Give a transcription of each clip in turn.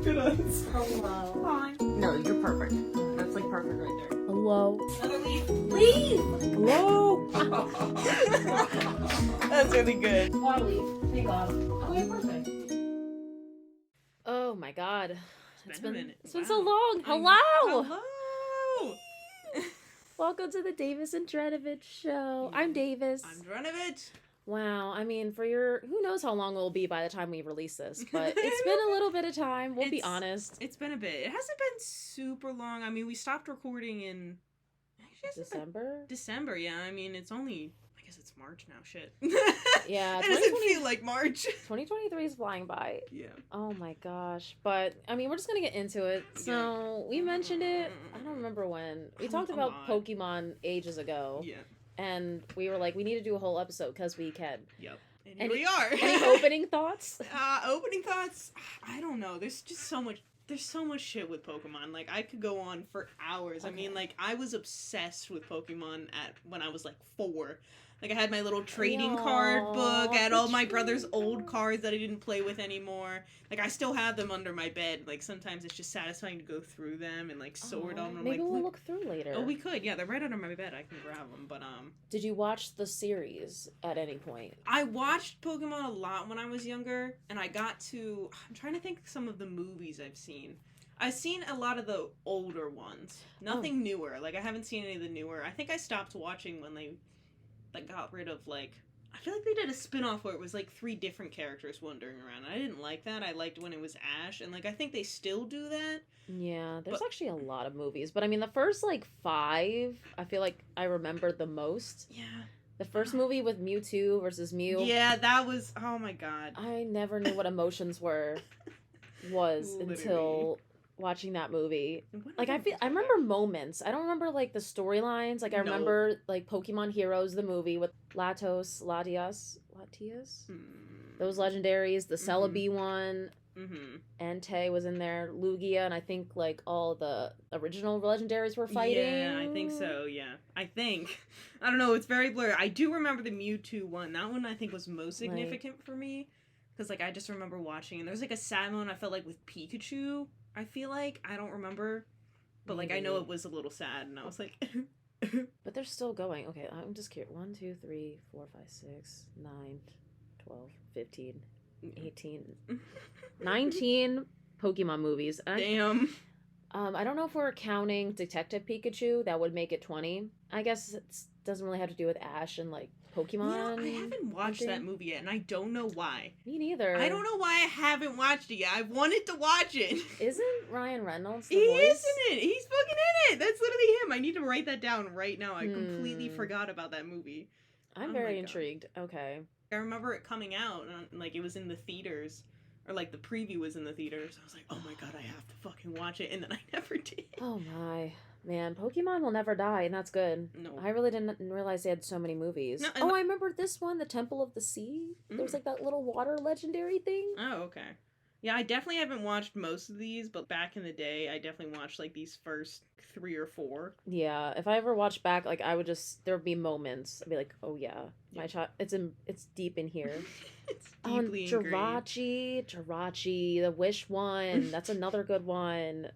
Look at us. Hello. Hi. No, you're perfect. That's like perfect right there. Hello. Another leaf. Leave! Hello. That's really good. More leave. Take off. Okay, perfect. Oh my god. It's been a minute. It's been Wow. so long. Hello! Hello. Welcome to the Davis and Drnevich show. I'm Davis. I'm Drnevich. Wow, I mean, who knows how long it will be by the time we release this, but it's been a little bit of time, we'll be honest. It's been a bit. It hasn't been super long. I mean, we stopped recording in... December? December, yeah. I mean, it's only... I guess it's March now, shit. Yeah. It doesn't feel like March. 2023 is flying by. Yeah. Oh my gosh. But, I mean, we're just gonna get into it. So, we mentioned it, I don't remember when. We talked about Pokemon ages ago. Yeah. And we were like, we need to do a whole episode because we can. Yep. And here we are. Any opening thoughts? Opening thoughts? I don't know. There's just so much. There's so much shit with Pokemon. Like, I could go on for hours. Okay. I mean, like, I was obsessed with Pokemon when I was, like, 4. Like, I had my little trading card book. I had all my brother's old cards that I didn't play with anymore. Like, I still have them under my bed. Like, sometimes it's just satisfying to go through them and, like, sort them. Maybe we'll look through later. Oh, we could. Yeah, they're right under my bed. I can grab them. But, Did you watch the series at any point? I watched Pokemon a lot when I was younger. And I got to... I'm trying to think of some of the movies I've seen. I've seen a lot of the older ones. Nothing newer. Like, I haven't seen any of the newer. I think I stopped watching when they... like got rid of like I feel like they did a spin-off where it was like 3 different characters wandering around. I didn't like that. I liked when it was Ash, and like I think they still do that. Yeah, there's actually a lot of movies, but I mean the first like 5 I feel like I remember the most. Yeah. The first movie with Mewtwo versus Mew. Yeah, that was oh my god. I never knew what emotions was until watching that movie. Like I remember moments. I don't remember like the storylines. Like I remember like Pokemon Heroes, the movie with Latias. Those legendaries, the Celebi one. Entei was in there, Lugia, and I think like all the original legendaries were fighting. Yeah, I think so, yeah. I don't know, it's very blurry. I do remember the Mewtwo one. That one I think was most significant for me. Because like I just remember watching, and there was like a sad moment I felt like with Pikachu. I feel like I don't remember, but like I know it was a little sad, and I was like, but they're still going. Okay, I'm just curious. 1, 2, 3, 4, 5, 6, 9, 12, 15, 18, 19 Pokemon movies. Damn. I don't know if we're counting Detective Pikachu. That would make it 20. I guess it doesn't really have to do with Ash and like Pokemon. I haven't watched that movie yet, and I don't know why. Me neither. I don't know why I haven't watched it yet. I've wanted to watch it. Isn't Ryan Reynolds the voice? He is in it. He's fucking in it. That's literally him. I need to write that down right now. I completely forgot about that movie. I'm very intrigued. Okay. I remember it coming out, and like it was in the theaters. Or, like, the preview was in the theaters. I was like, oh my god, I have to fucking watch it. And then I never did. Oh my. Man, Pokemon will never die, and that's good. No. I really didn't realize they had so many movies. No, I remember this one, The Temple of the Sea. There was, like, that little water legendary thing. Oh, okay. Yeah, I definitely haven't watched most of these, but back in the day, I definitely watched, like, these first 3 or 4. Yeah, if I ever watched back, like, I would just, there would be moments. I'd be like, oh yeah, my child, it's deep in here. It's deeply ingrained. Jirachi, the Wish one, that's another good one.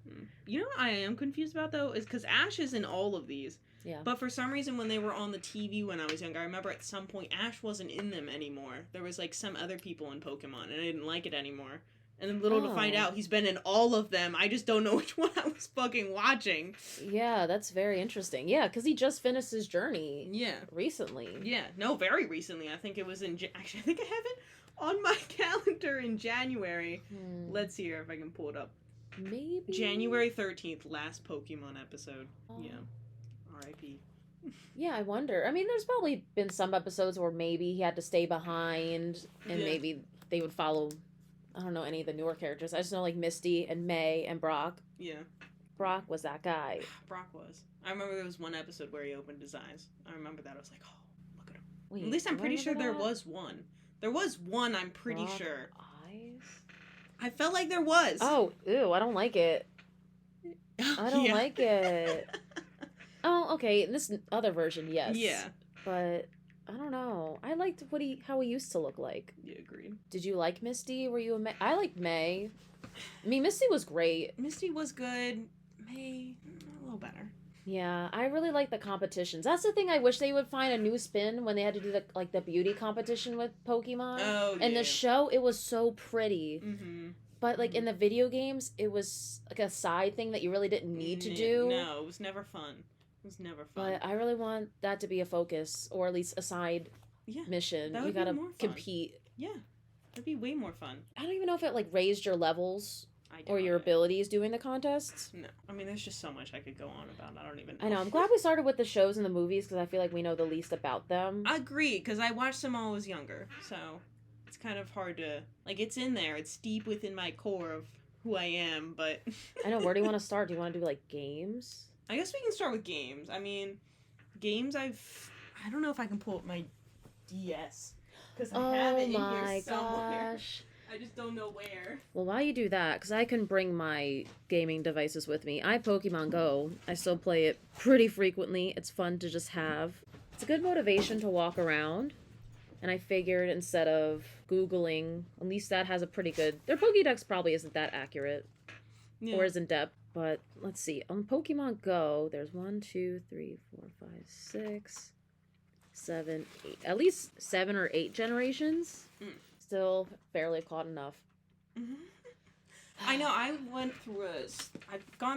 You know what I am confused about, though, is because Ash is in all of these. Yeah. But for some reason, when they were on the TV when I was younger, I remember at some point, Ash wasn't in them anymore. There was, like, some other people in Pokemon, and I didn't like it anymore. And then little to find out, he's been in all of them. I just don't know which one I was fucking watching. Yeah, that's very interesting. Yeah, because he just finished his journey. Yeah. Recently. Yeah. No, very recently. I think it was in... Actually, I think I have it on my calendar in January. Let's see here if I can pull it up. Maybe? January 13th, last Pokemon episode. Yeah. R.I.P. Yeah, I wonder. I mean, there's probably been some episodes where maybe he had to stay behind, and maybe they would follow... I don't know any of the newer characters. I just know like Misty and May and Brock. Yeah. Brock was that guy. Brock was. I remember there was one episode where he opened his eyes. I remember that. I was like, oh, look at him. Wait, at least I'm pretty sure there was one. There was one, I'm pretty sure. Eyes? I felt like there was. Oh, ew, I don't like it. I don't like it. Oh, okay. This other version, yes. Yeah. But I don't know. I liked how he used to look like. Yeah, agreed. Did you like Misty? Were you a May? I liked May. I mean, Misty was great. Misty was good. May a little better. Yeah, I really like the competitions. That's the thing. I wish they would find a new spin when they had to do the beauty competition with Pokemon. Oh, yeah. In the show, it was so pretty. Mm-hmm. But in the video games, it was like a side thing that you really didn't need to do. No, it was never fun. It was never fun. But I really want that to be a focus, or at least a side mission. That would you gotta be more fun. compete. Yeah, that'd be way more fun. I don't even know if it raised your levels or your abilities doing the contests. No, I mean there's just so much I could go on about. I don't even know. I know. I'm glad we started with the shows and the movies because I feel like we know the least about them. I agree because I watched them when I was younger, so it's kind of hard to it's in there. It's deep within my core of who I am, but I know. Where do you want to start? Do you want to do games? I guess we can start with games. I mean, games I don't know if I can pull up my DS because I have it in here somewhere. Gosh. I just don't know where. Well, while you do that, because I can bring my gaming devices with me. I have Pokemon Go. I still play it pretty frequently. It's fun to just have. It's a good motivation to walk around. And I figured instead of Googling, at least that has a pretty good... Their Pokédex probably isn't that accurate. Yeah. Or is in depth. But let's see. On Pokemon Go, there's 1, 2, 3, 4, 5, 6, 7, 8. At least 7 or 8 generations. Still fairly caught enough. I know. I've gone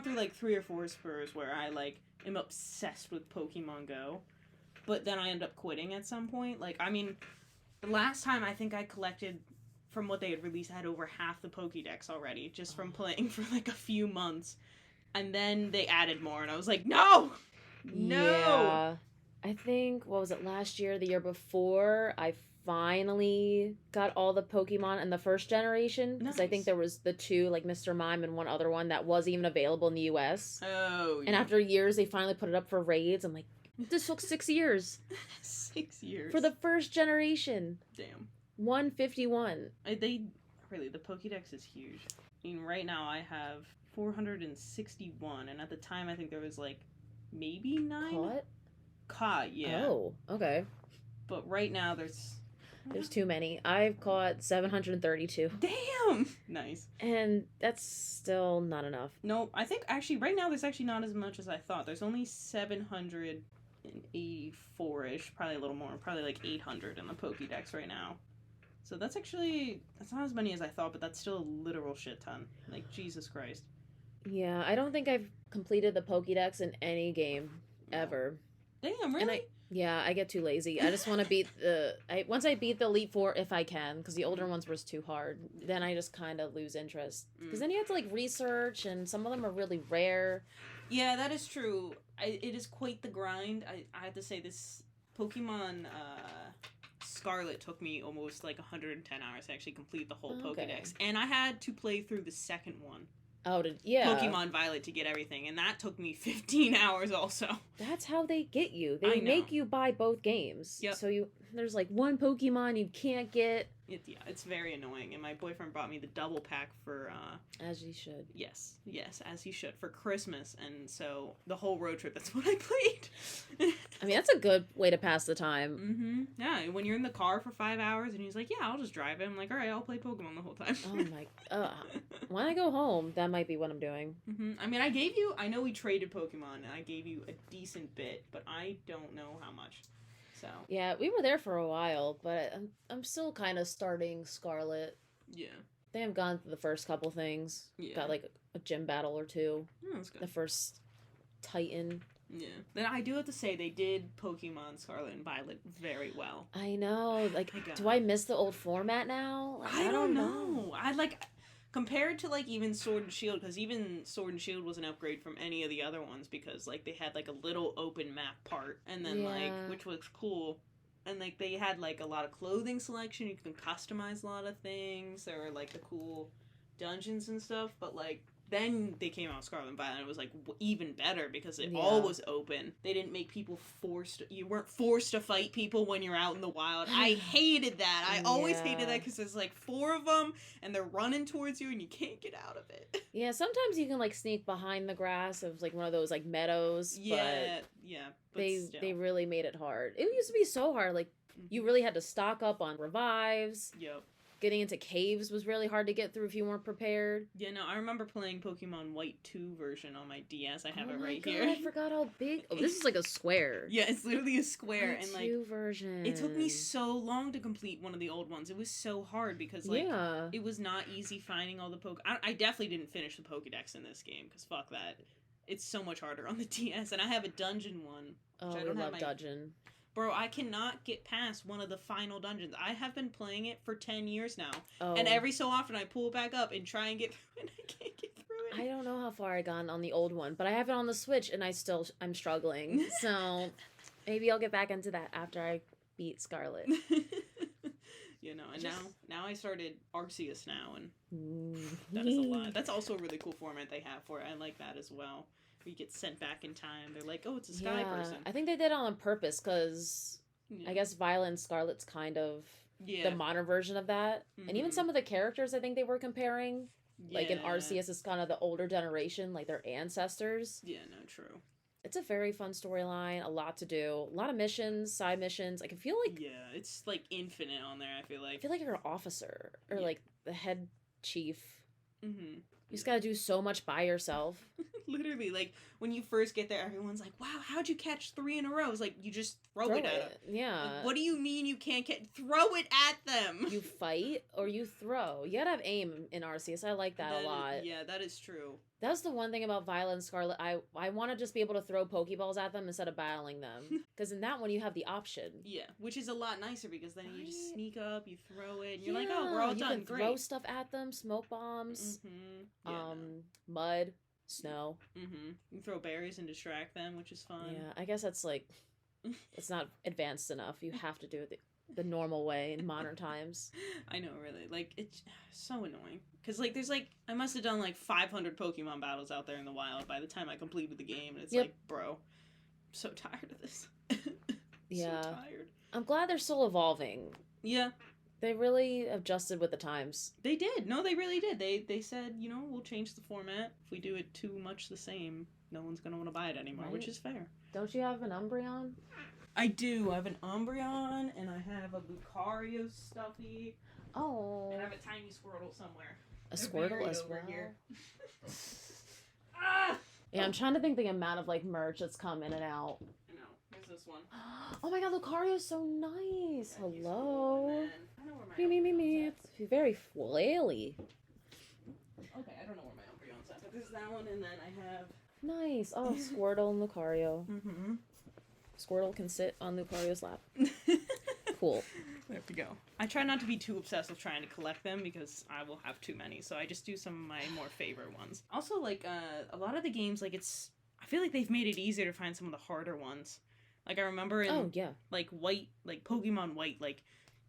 through 3 or 4 spurs where I am obsessed with Pokemon Go, but then I end up quitting at some point. The last time I think I collected from what they had released, I had over half the Pokédex already just from playing for a few months, and then they added more, and I was like, no. Yeah. I think what was it last year, the year before? I finally got all the Pokemon in the first generation because I think there was the 2 Mr. Mime and one other one that was even available in the US. Oh, yeah. And after years they finally put it up for raids. I'm like, this took 6 years. 6 years for the first generation. Damn. 151. The Pokédex is huge. I mean, right now I have 461, and at the time I think there was maybe 9 caught. Yeah. Oh, okay. But right now there's too many. I've caught 732. Damn! Nice. And that's still not enough. No, I think actually right now there's actually not as much as I thought. There's only 784-ish, probably a little more, probably 800 in the Pokédex right now. So that's not as many as I thought, but that's still a literal shit ton. Jesus Christ. Yeah, I don't think I've completed the Pokédex in any game ever. Damn, really? I get too lazy. I just want to beat once I beat the Elite Four, if I can, because the older ones were too hard, then I just kind of lose interest. Because then you have to research, and some of them are really rare. Yeah, that is true. It is quite the grind. I have to say, this Pokemon Scarlet took me almost 110 hours to actually complete the whole Pokédex. And I had to play through the second one. Oh, Pokemon Violet to get everything, and that took me 15 hours also. That's how they get you. They make you buy both games. Yep. So there's one Pokemon you can't get. It's very annoying, and my boyfriend brought me the double pack for... As he should. Yes, as he should, for Christmas, and so the whole road trip, that's what I played. I mean, that's a good way to pass the time. Mm-hmm. Yeah, when you're in the car for 5 hours, and he's like, yeah, I'll just drive it. I'm like, all right, I'll play Pokemon the whole time. Oh my... when I go home, that might be what I'm doing. Mm-hmm. I mean, I know we traded Pokemon, and I gave you a decent bit, but I don't know how much. So. Yeah, we were there for a while, but I'm still kind of starting Scarlet. Yeah. I think I've gone through the first couple things. Yeah. Got a gym battle or 2. Oh, that's good. The first Titan. Yeah. Then I do have to say they did Pokemon Scarlet and Violet very well. I know. Do I miss the old format now? I don't know. Compared to even Sword and Shield, because even Sword and Shield was an upgrade from any of the other ones, because they had a little open map part, and then which was cool, and they had a lot of clothing selection. You can customize a lot of things, or the cool dungeons and stuff. But then they came out with Scarlet and Violet, and it was even better because it all was open. They didn't make people you weren't forced to fight people when you're out in the wild. I hated that. I always hated that because there's 4 of them and they're running towards you and you can't get out of it. Yeah, sometimes you can sneak behind the grass of one of those meadows. Yeah, but they really made it hard. It used to be so hard. You really had to stock up on revives. Yep. getting into caves was really hard to get through if you weren't prepared. Yeah, no, I remember playing Pokemon White 2 version on my DS. I have it right God, here. I forgot how big. Oh, this is like a square. Yeah, it's literally a square. White and like 2 version. It took me so long to complete one of the old ones. It was so hard because like it was not easy finding all the I definitely didn't finish the Pokedex in this game because fuck that. It's so much harder on the DS, and I have a dungeon one. Oh, I love dungeon. Bro, I cannot get past one of the final dungeons. I have been playing it for 10 years now. Oh. And every so often I pull it back up and try and get through it, and I can't get through it. I don't know how far I gone on the old one, but I have it on the Switch, and I'm struggling. So maybe I'll get back into that after I beat Scarlet. You know, and now I started Arceus now, and that is a lot. That's also a really cool format they have for it. I like that as well. Where you get sent back in time. They're like, oh, it's a sky person. I think they did it on purpose because I guess Violet and Scarlet's kind of the modern version of that. Mm-hmm. And even some of the characters I think they were comparing. Yeah. Like in Arceus is kind of the older generation, like their ancestors. Yeah, no, true. It's a very fun storyline, a lot to do, a lot of missions, side missions. I can feel like... Yeah, it's like infinite on there, I feel like. I feel like you're an officer or like the head chief. Mm-hmm. You just gotta do so much by yourself. Literally, like, when you first get there, everyone's like, wow, how'd you catch 3 in a row? It's like, you just throw it at them. Yeah. Like, what do you mean you can't throw it at them? You fight or you throw. You gotta have aim in Arceus. I like that a lot. Yeah, that is true. That's the one thing about Violet and Scarlet. I want to just be able to throw Pokeballs at them instead of battling them. Because in that one, you have the option. Yeah, which is a lot nicer because then you just sneak up, you throw it, and you're like, oh, we're all done. You can throw stuff at them, smoke bombs, mud, snow. Mm-hmm. You can throw berries and distract them, which is fun. Yeah, I guess that's like, it's not advanced enough. You have to do it the normal way in modern times. I know, really. Like, it's so annoying. Because, like, there's, like, I must have done, like, 500 Pokemon battles out there in the wild by the time I completed the game. And it's like, bro, I'm so tired of this. Yeah. So tired. I'm glad they're still evolving. Yeah. They really adjusted with the times. They did. No, they really did. They said, you know, we'll change the format. If we do it too much the same, no one's going to want to buy it anymore, which is fair. Don't you have an Umbreon? I do. I have an Umbreon, and I have a Lucario stuffy. Oh. And I have a tiny Squirtle somewhere. A Squirtle as well? Here. Yeah, I'm trying to think the amount of, like, merch that's come in and out. I know. Here's this one. Oh my god, Lucario's so nice. Yeah, hello. I know where my Me. It's very flaily. Okay, I don't know where my Umbreon's at, but there's that one, and then I have... Nice. Oh, Squirtle and Lucario. Mm-hmm. Squirtle can sit on Lucario's lap. Cool. There we go. I try not to be too obsessed with trying to collect them because I will have too many, so I just do some of my more favorite ones. Also, like, a lot of the games, like, I feel like they've made it easier to find some of the harder ones. Like, I remember in, like, White, like, Pokemon White, like,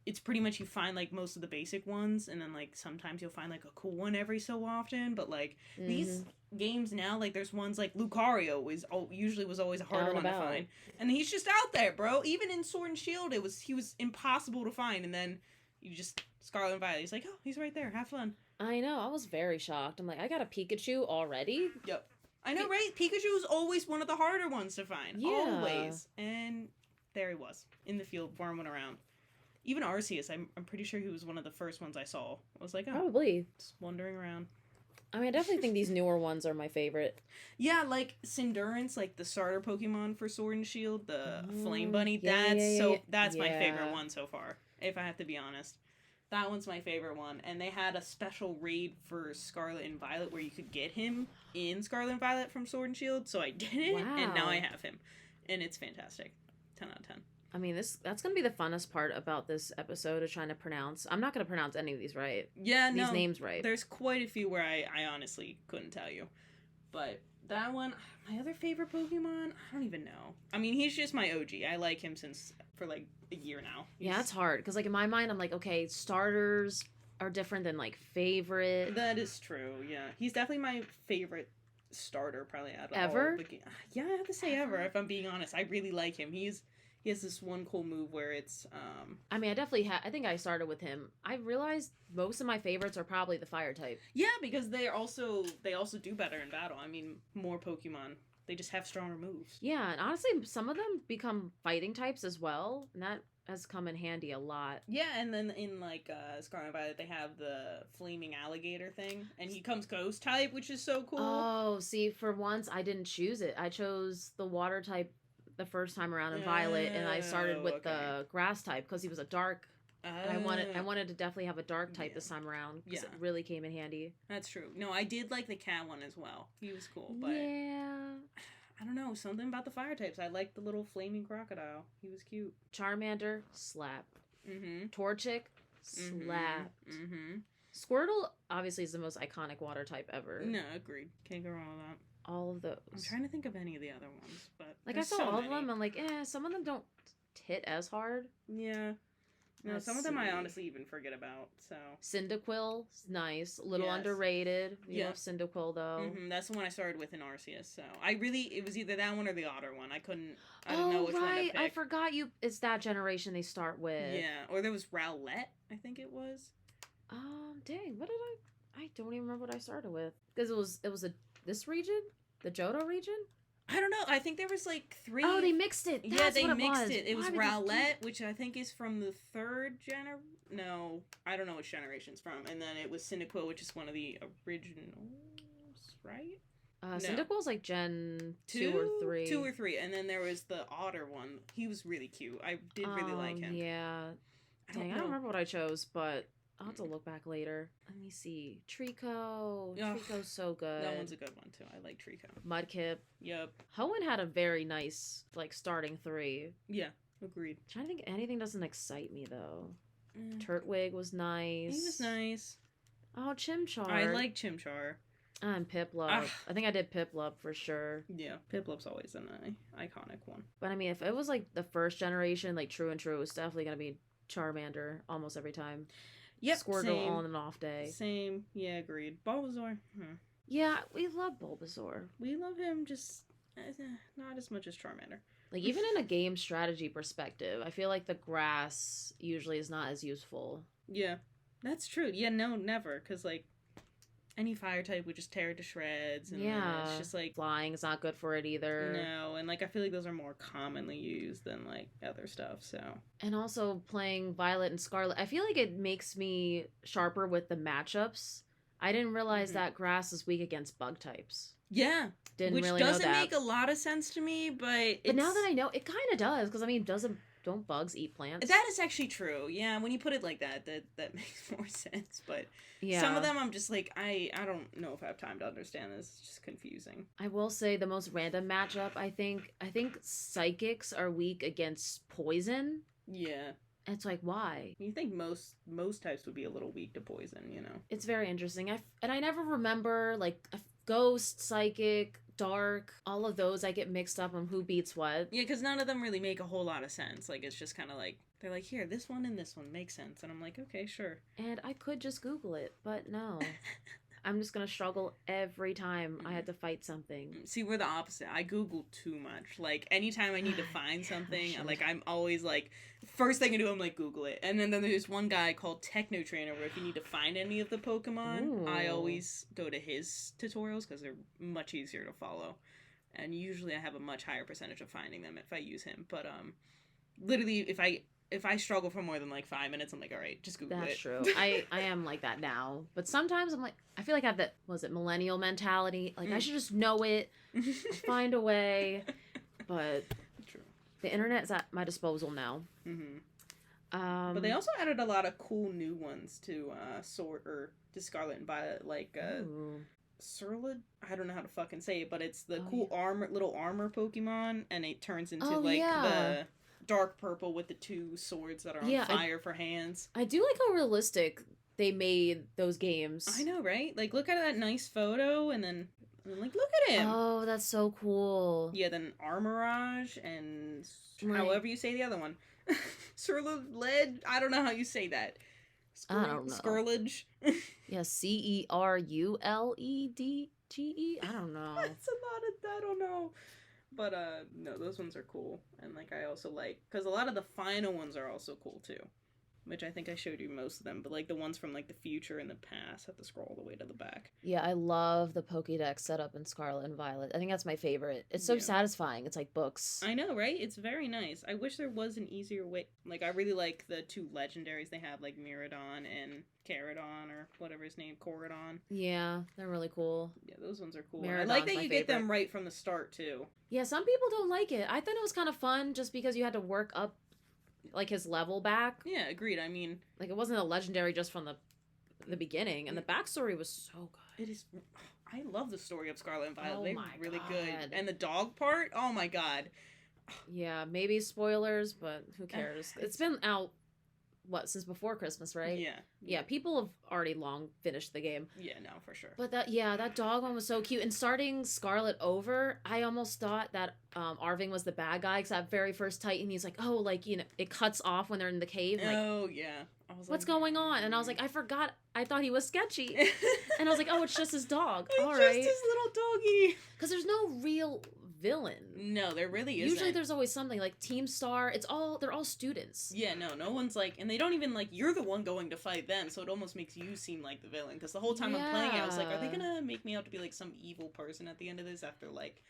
it's pretty much you find, like, most of the basic ones, and then, like, sometimes you'll find, like, a cool one every so often, but, like, these games now, like, there's ones, like, Lucario usually was always a harder one to find, and he's just out there, bro. Even in Sword and Shield, he was impossible to find, and then you just, Scarlet and Violet, he's like, oh, he's right there, have fun. I know, I was very shocked. I'm like, I got a Pikachu already? Yep. I know, right? Pikachu was always one of the harder ones to find. Yeah. Always. And there he was, in the field, worming around. Even Arceus, I'm pretty sure he was one of the first ones I saw. I was like, oh. Probably. Just wandering around. I mean, I definitely think these newer ones are my favorite. Yeah, like Cindurance, like the starter Pokemon for Sword and Shield, the Flame Bunny. That's my favorite one so far, if I have to be honest. That one's my favorite one. And they had a special raid for Scarlet and Violet where you could get him in Scarlet and Violet from Sword and Shield. So I did it, and now I have him. And it's fantastic. 10 out of 10. I mean, that's going to be the funnest part about this episode, of trying to pronounce. I'm not going to pronounce any of these right. Yeah, these names right. There's quite a few where I honestly couldn't tell you. But that one, my other favorite Pokemon, I don't even know. I mean, he's just my OG. I like him for like a year now. Yeah, it's hard. Because like in my mind, I'm like, okay, starters are different than like favorite. That is true, yeah. He's definitely my favorite starter probably out of ever? All the yeah, I have to say ever, if I'm being honest. I really like him. He has this one cool move where it's, I mean, I think I started with him. I realized most of my favorites are probably the fire type. Yeah, because they also do better in battle. I mean, more Pokemon, they just have stronger moves. Yeah, and honestly, some of them become fighting types as well, and that has come in handy a lot. Yeah, and then in like Scarlet and Violet, they have the flaming alligator thing, and he comes ghost type, which is so cool. Oh, see, for once I didn't choose it. I chose the water type the first time around in Violet, and I started with the grass type because he was a dark. I wanted to definitely have a dark type this time around because it really came in handy. That's true. No, I did like the cat one as well. He was cool, but I don't know, something about the fire types. I liked the little flaming crocodile. He was cute. Charmander, slap. Mm-hmm. Torchic, slap. Mm-hmm. Squirtle obviously is the most iconic water type ever. No, agreed. Can't go wrong with that. All of those. I'm trying to think of any of the other ones, but like I saw all of them. I'm like, some of them don't hit as hard. Yeah. No, some of them I honestly even forget about, so. Cyndaquil, nice. A little underrated. You love Cyndaquil, though. Mm-hmm. That's the one I started with in Arceus, so. it was either that one or the Otter one. I don't know which one to pick. I forgot it's that generation they start with. Yeah, or there was Rowlett, I think it was. Dang, what did I don't even remember what I started with. Because it was this region? The Johto region? I don't know. I think there was like 3. Oh, they mixed it. That's they what mixed was. it. It was Rowlett, which I think is from the 3rd No, I don't know which generation it's from. And then it was Cyndaquil, which is one of the originals, right? Cyndaquil's like Gen 2 or 3. 2 or 3. And then there was the Otter one. He was really cute. I did really like him. Yeah. I don't remember what I chose, but I'll have to look back later. Let me see. Trico. Trico's so good. That one's a good one, too. I like Trico. Mudkip. Yep. Hoenn had a very nice, starting 3. Yeah, agreed. I'm trying to think anything doesn't excite me, though. Turtwig was nice. He was nice. Oh, Chimchar. I like Chimchar. And Piplup. I think I did Piplup for sure. Yeah, Piplup's always an iconic one. But I mean, if it was the first generation, True and True, it's definitely going to be Charmander almost every time. Yep, Squirtle on an off day. Same. Yeah, agreed. Bulbasaur. Yeah, we love Bulbasaur. We love him, just not as much as Charmander. Even in a game strategy perspective, I feel like the grass usually is not as useful. Yeah, that's true. Yeah, no, never. Because, any fire type would just tear it to shreds. And it's just, flying is not good for it either. No, and, I feel like those are more commonly used than, other stuff, so. And also playing Violet and Scarlet, I feel like it makes me sharper with the matchups. I didn't realize that grass is weak against bug types. Yeah. Didn't really know that. Which doesn't make a lot of sense to me, but now that I know, it kind of does, because, don't bugs eat plants? That is actually true. Yeah, when you put it like that makes more sense. But some of them I'm just I don't know if I have time to understand this. It's just confusing. I will say the most random matchup, I think psychics are weak against poison. Yeah. It's why? You think most types would be a little weak to poison, It's very interesting. I never remember a ghost, psychic, dark, all of those I get mixed up on who beats what. Yeah, because none of them really make a whole lot of sense. It's just kind of they're here, this one and this one makes sense. And I'm okay, sure. And I could just Google it, but no. I'm just going to struggle every time I had to fight something. See, we're the opposite. I Google too much. Anytime I need to find something, I'm always first thing I do, I'm Google it. And then there's one guy called Techno Trainer where if you need to find any of the Pokemon, I always go to his tutorials because they're much easier to follow. And usually I have a much higher percentage of finding them if I use him. But literally, if I struggle for more than 5 minutes, I'm all right, just Google it. That's true. I am like that now. But sometimes I'm I feel like I have that, millennial mentality? I should just know it, find a way. But true. The internet is at my disposal now. But they also added a lot of cool new ones to Scarlet and Violet, Surlid? I don't know how to fucking say it, but it's the little armor Pokemon, and it turns into the dark purple with the 2 swords that are on fire for hands. I do like how realistic they made those games. I know, right? Look at that nice photo, and then look at him. Oh, that's so cool. Yeah, then Armorage and however you say the other one. Surlid? I don't know how you say that. I don't know. Scourge? Yeah, Ceruledge? I don't know. I don't know. But, no, those ones are cool. And, I also because a lot of the final ones are also cool, too. which I think I showed you most of them, but like the ones from like the future and the past have to scroll all the way to the back. Yeah, I love the Pokédex setup in Scarlet and Violet. I think that's my favorite. It's so Yeah. satisfying. It's like books. I know, right? It's very nice. I wish there was an easier way. Like, I really like the two legendaries they have, like Miradon and Caradon, or whatever his name, Coradon. Yeah, they're really cool. Yeah, those ones are cool. Miradon's I like that my you get them favorite. right from the start, too. Yeah, some people don't like it. I thought it was kind of fun just because you had to work up like his level back. Yeah, agreed. I mean, Like it wasn't a legendary just from the beginning, and the backstory was so good. it is. I love the story of Scarlet and Violet. Oh They're my really God. good. And the dog part, oh my god. Yeah, maybe spoilers, but who cares? It's been out since before Christmas, right? Yeah. Yeah, people have already long finished the game. Yeah, no, for sure. But that dog one was so cute. And starting Scarlet over, I almost thought that Arving was the bad guy, because that very first Titan, he's like, oh, like, you know, it cuts off when they're in the cave. Like, Oh, yeah. I was what's like, going on? And I was like, I forgot. I thought he was sketchy. And I was like, oh, it's just his dog. It's All just right. his little doggy. Because there's no real villain. No, there really isn't. Usually there's always something like Team Star. They're all students. Yeah, no one's like, and they don't even like, you're the one going to fight them, so it almost makes you seem like the villain. Because the whole time I'm playing it, I was like, are they gonna make me out to be like some evil person at the end of this after like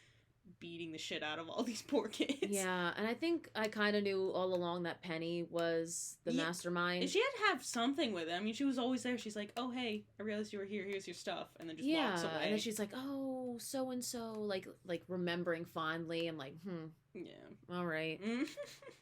beating the shit out of all these poor kids? Yeah, and I think I kind of knew all along that Penny was the mastermind. And she had to have something with it. I mean, she was always there. She's like, oh, hey, I realized you were here. Here's your stuff. And then just walks away. And then she's like, oh, so-and-so, like remembering fondly. I'm like, Yeah. all right.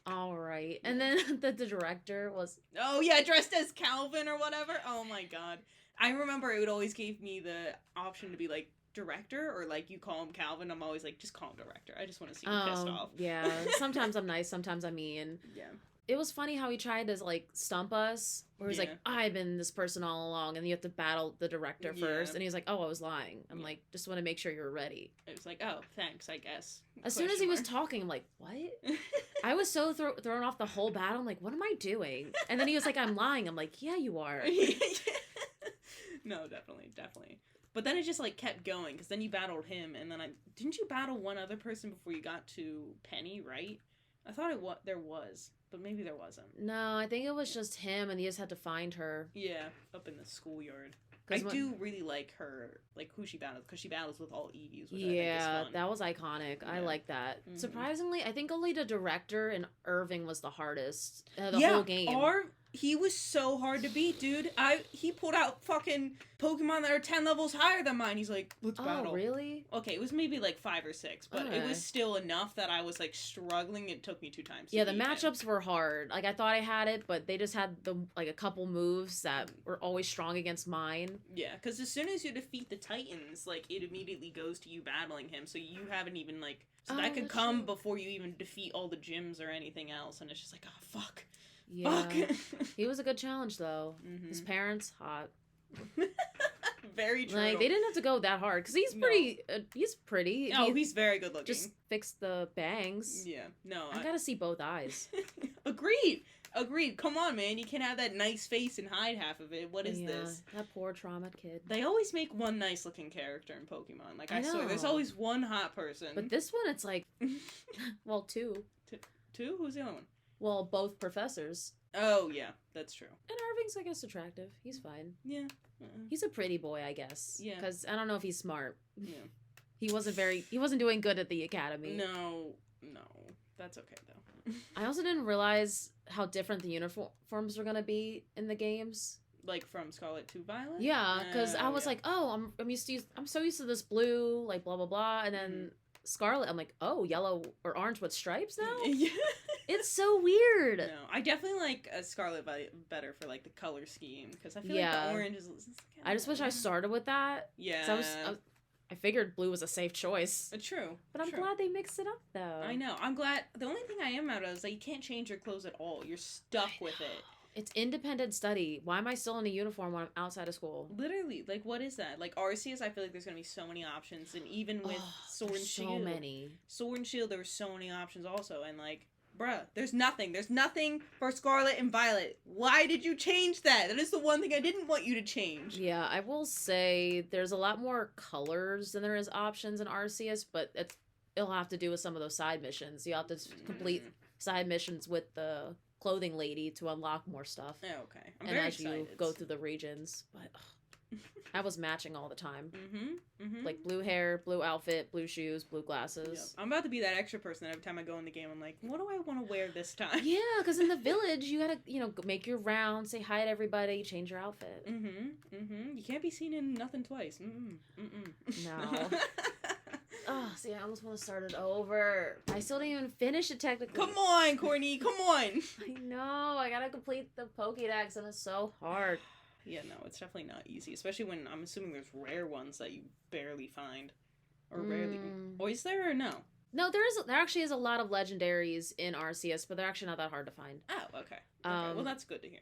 All right. And then the director was... Oh, yeah, dressed as Calvin or whatever. Oh, my God. I remember it would always give me the option to be like, director, or like you call him Calvin. I'm always like, just call him director. I just want to see him pissed off. Yeah. Sometimes I'm nice, sometimes I'm mean. Yeah. It was funny how he tried to like stump us, where he's like, I've been this person all along, and you have to battle the director first. And he's like, oh, I was lying. I'm like, just want to make sure you're ready. It was like, oh, thanks, I guess. As soon as he was talking, I'm like, what? I was so thrown off the whole battle. I'm like, what am I doing? And then he was like, I'm lying. I'm like, yeah, you are. No, definitely. But then it just like kept going, because then you battled him, and then didn't you battle one other person before you got to Penny, right? I thought there was, but maybe there wasn't. No, I think it was just him, and he just had to find her. Yeah, up in the schoolyard. I do really like her, like who she battles, because she battles with all Eevees, which I think is fun. That was iconic. Yeah. I like that. Mm-hmm. Surprisingly, I think only the director and Irving was the hardest the whole game. He was so hard to beat, dude. He pulled out fucking Pokemon that are 10 levels higher than mine. He's like, let's battle. Oh, really? Okay, it was maybe like 5 or 6, but it was still enough that I was like struggling. It took me 2 times. Yeah, the matchups were hard. Like I thought I had it, but they just had a couple moves that were always strong against mine. Yeah, because as soon as you defeat the Titans, like it immediately goes to you battling him. So you haven't even like that could come before you even defeat all the gyms or anything else, and it's just like, oh fuck. Yeah. He was a good challenge though. Mm-hmm. His parents, hot. Very true. Like they didn't have to go that hard, because he's pretty. He's pretty. Oh, he's very good looking. Just fix the bangs. Yeah. No. I gotta see both eyes. Agreed. Come on, man. You can't have that nice face and hide half of it. What is this? That poor traumatized kid. They always make one nice looking character in Pokemon. Like I swear, there's always one hot person. But this one, it's like, well, 2. 2? Who's the other one? Well, both professors. Oh, yeah, that's true. And Irving's, I guess, attractive. He's fine. Yeah. He's a pretty boy, I guess. Yeah. Because I don't know if he's smart. Yeah. He wasn't doing good at the academy. No. That's okay, though. I also didn't realize how different the uniforms were going to be in the games. Like from Scarlet to Violet? Yeah, because I was like, oh, I'm so used to this blue, like, blah, blah, blah. And then Scarlet, I'm like, oh, yellow or orange with stripes now? Yeah. It's so weird. No, I definitely like Scarlet better for like the color scheme, because I feel like the orange is I just wish I started with that. Yeah. I figured blue was a safe choice. True. But I'm glad they mixed it up, though. I know. I'm glad. The only thing I am mad at is that you can't change your clothes at all. You're stuck with it. It's independent study. Why am I still in a uniform when I'm outside of school? Literally. Like, what is that? Like, Arceus, I feel like there's going to be so many options. And even with Sword and Shield. So many. Sword and Shield, there were so many options also. And, like, bruh, there's nothing. There's nothing for Scarlet and Violet. Why did you change that? That is the one thing I didn't want you to change. Yeah, I will say there's a lot more colors than there is options in Arceus, but it'll have to do with some of those side missions. You have to complete side missions with the clothing lady to unlock more stuff. Oh, okay. I'm and very as excited. you go through the regions, but I was matching all the time. Mm-hmm. Like blue hair, blue outfit, blue shoes, blue glasses. Yep. I'm about to be that extra person every time I go in the game. I'm like, what do I want to wear this time? Yeah, because in the village, you gotta, make your round, say hi to everybody, change your outfit. You can't be seen in nothing twice. No. Oh, see, I almost want to start it over. I still didn't even finish it technically. Come on, Courtney, come on. I know, I gotta complete the Pokédex, and it's so hard. Yeah, no, it's definitely not easy, especially when I'm assuming there's rare ones that you barely find. Or rarely. Oh, is there or no? No, there actually is a lot of legendaries in Arceus, but they're actually not that hard to find. Oh, okay. Well, that's good to hear.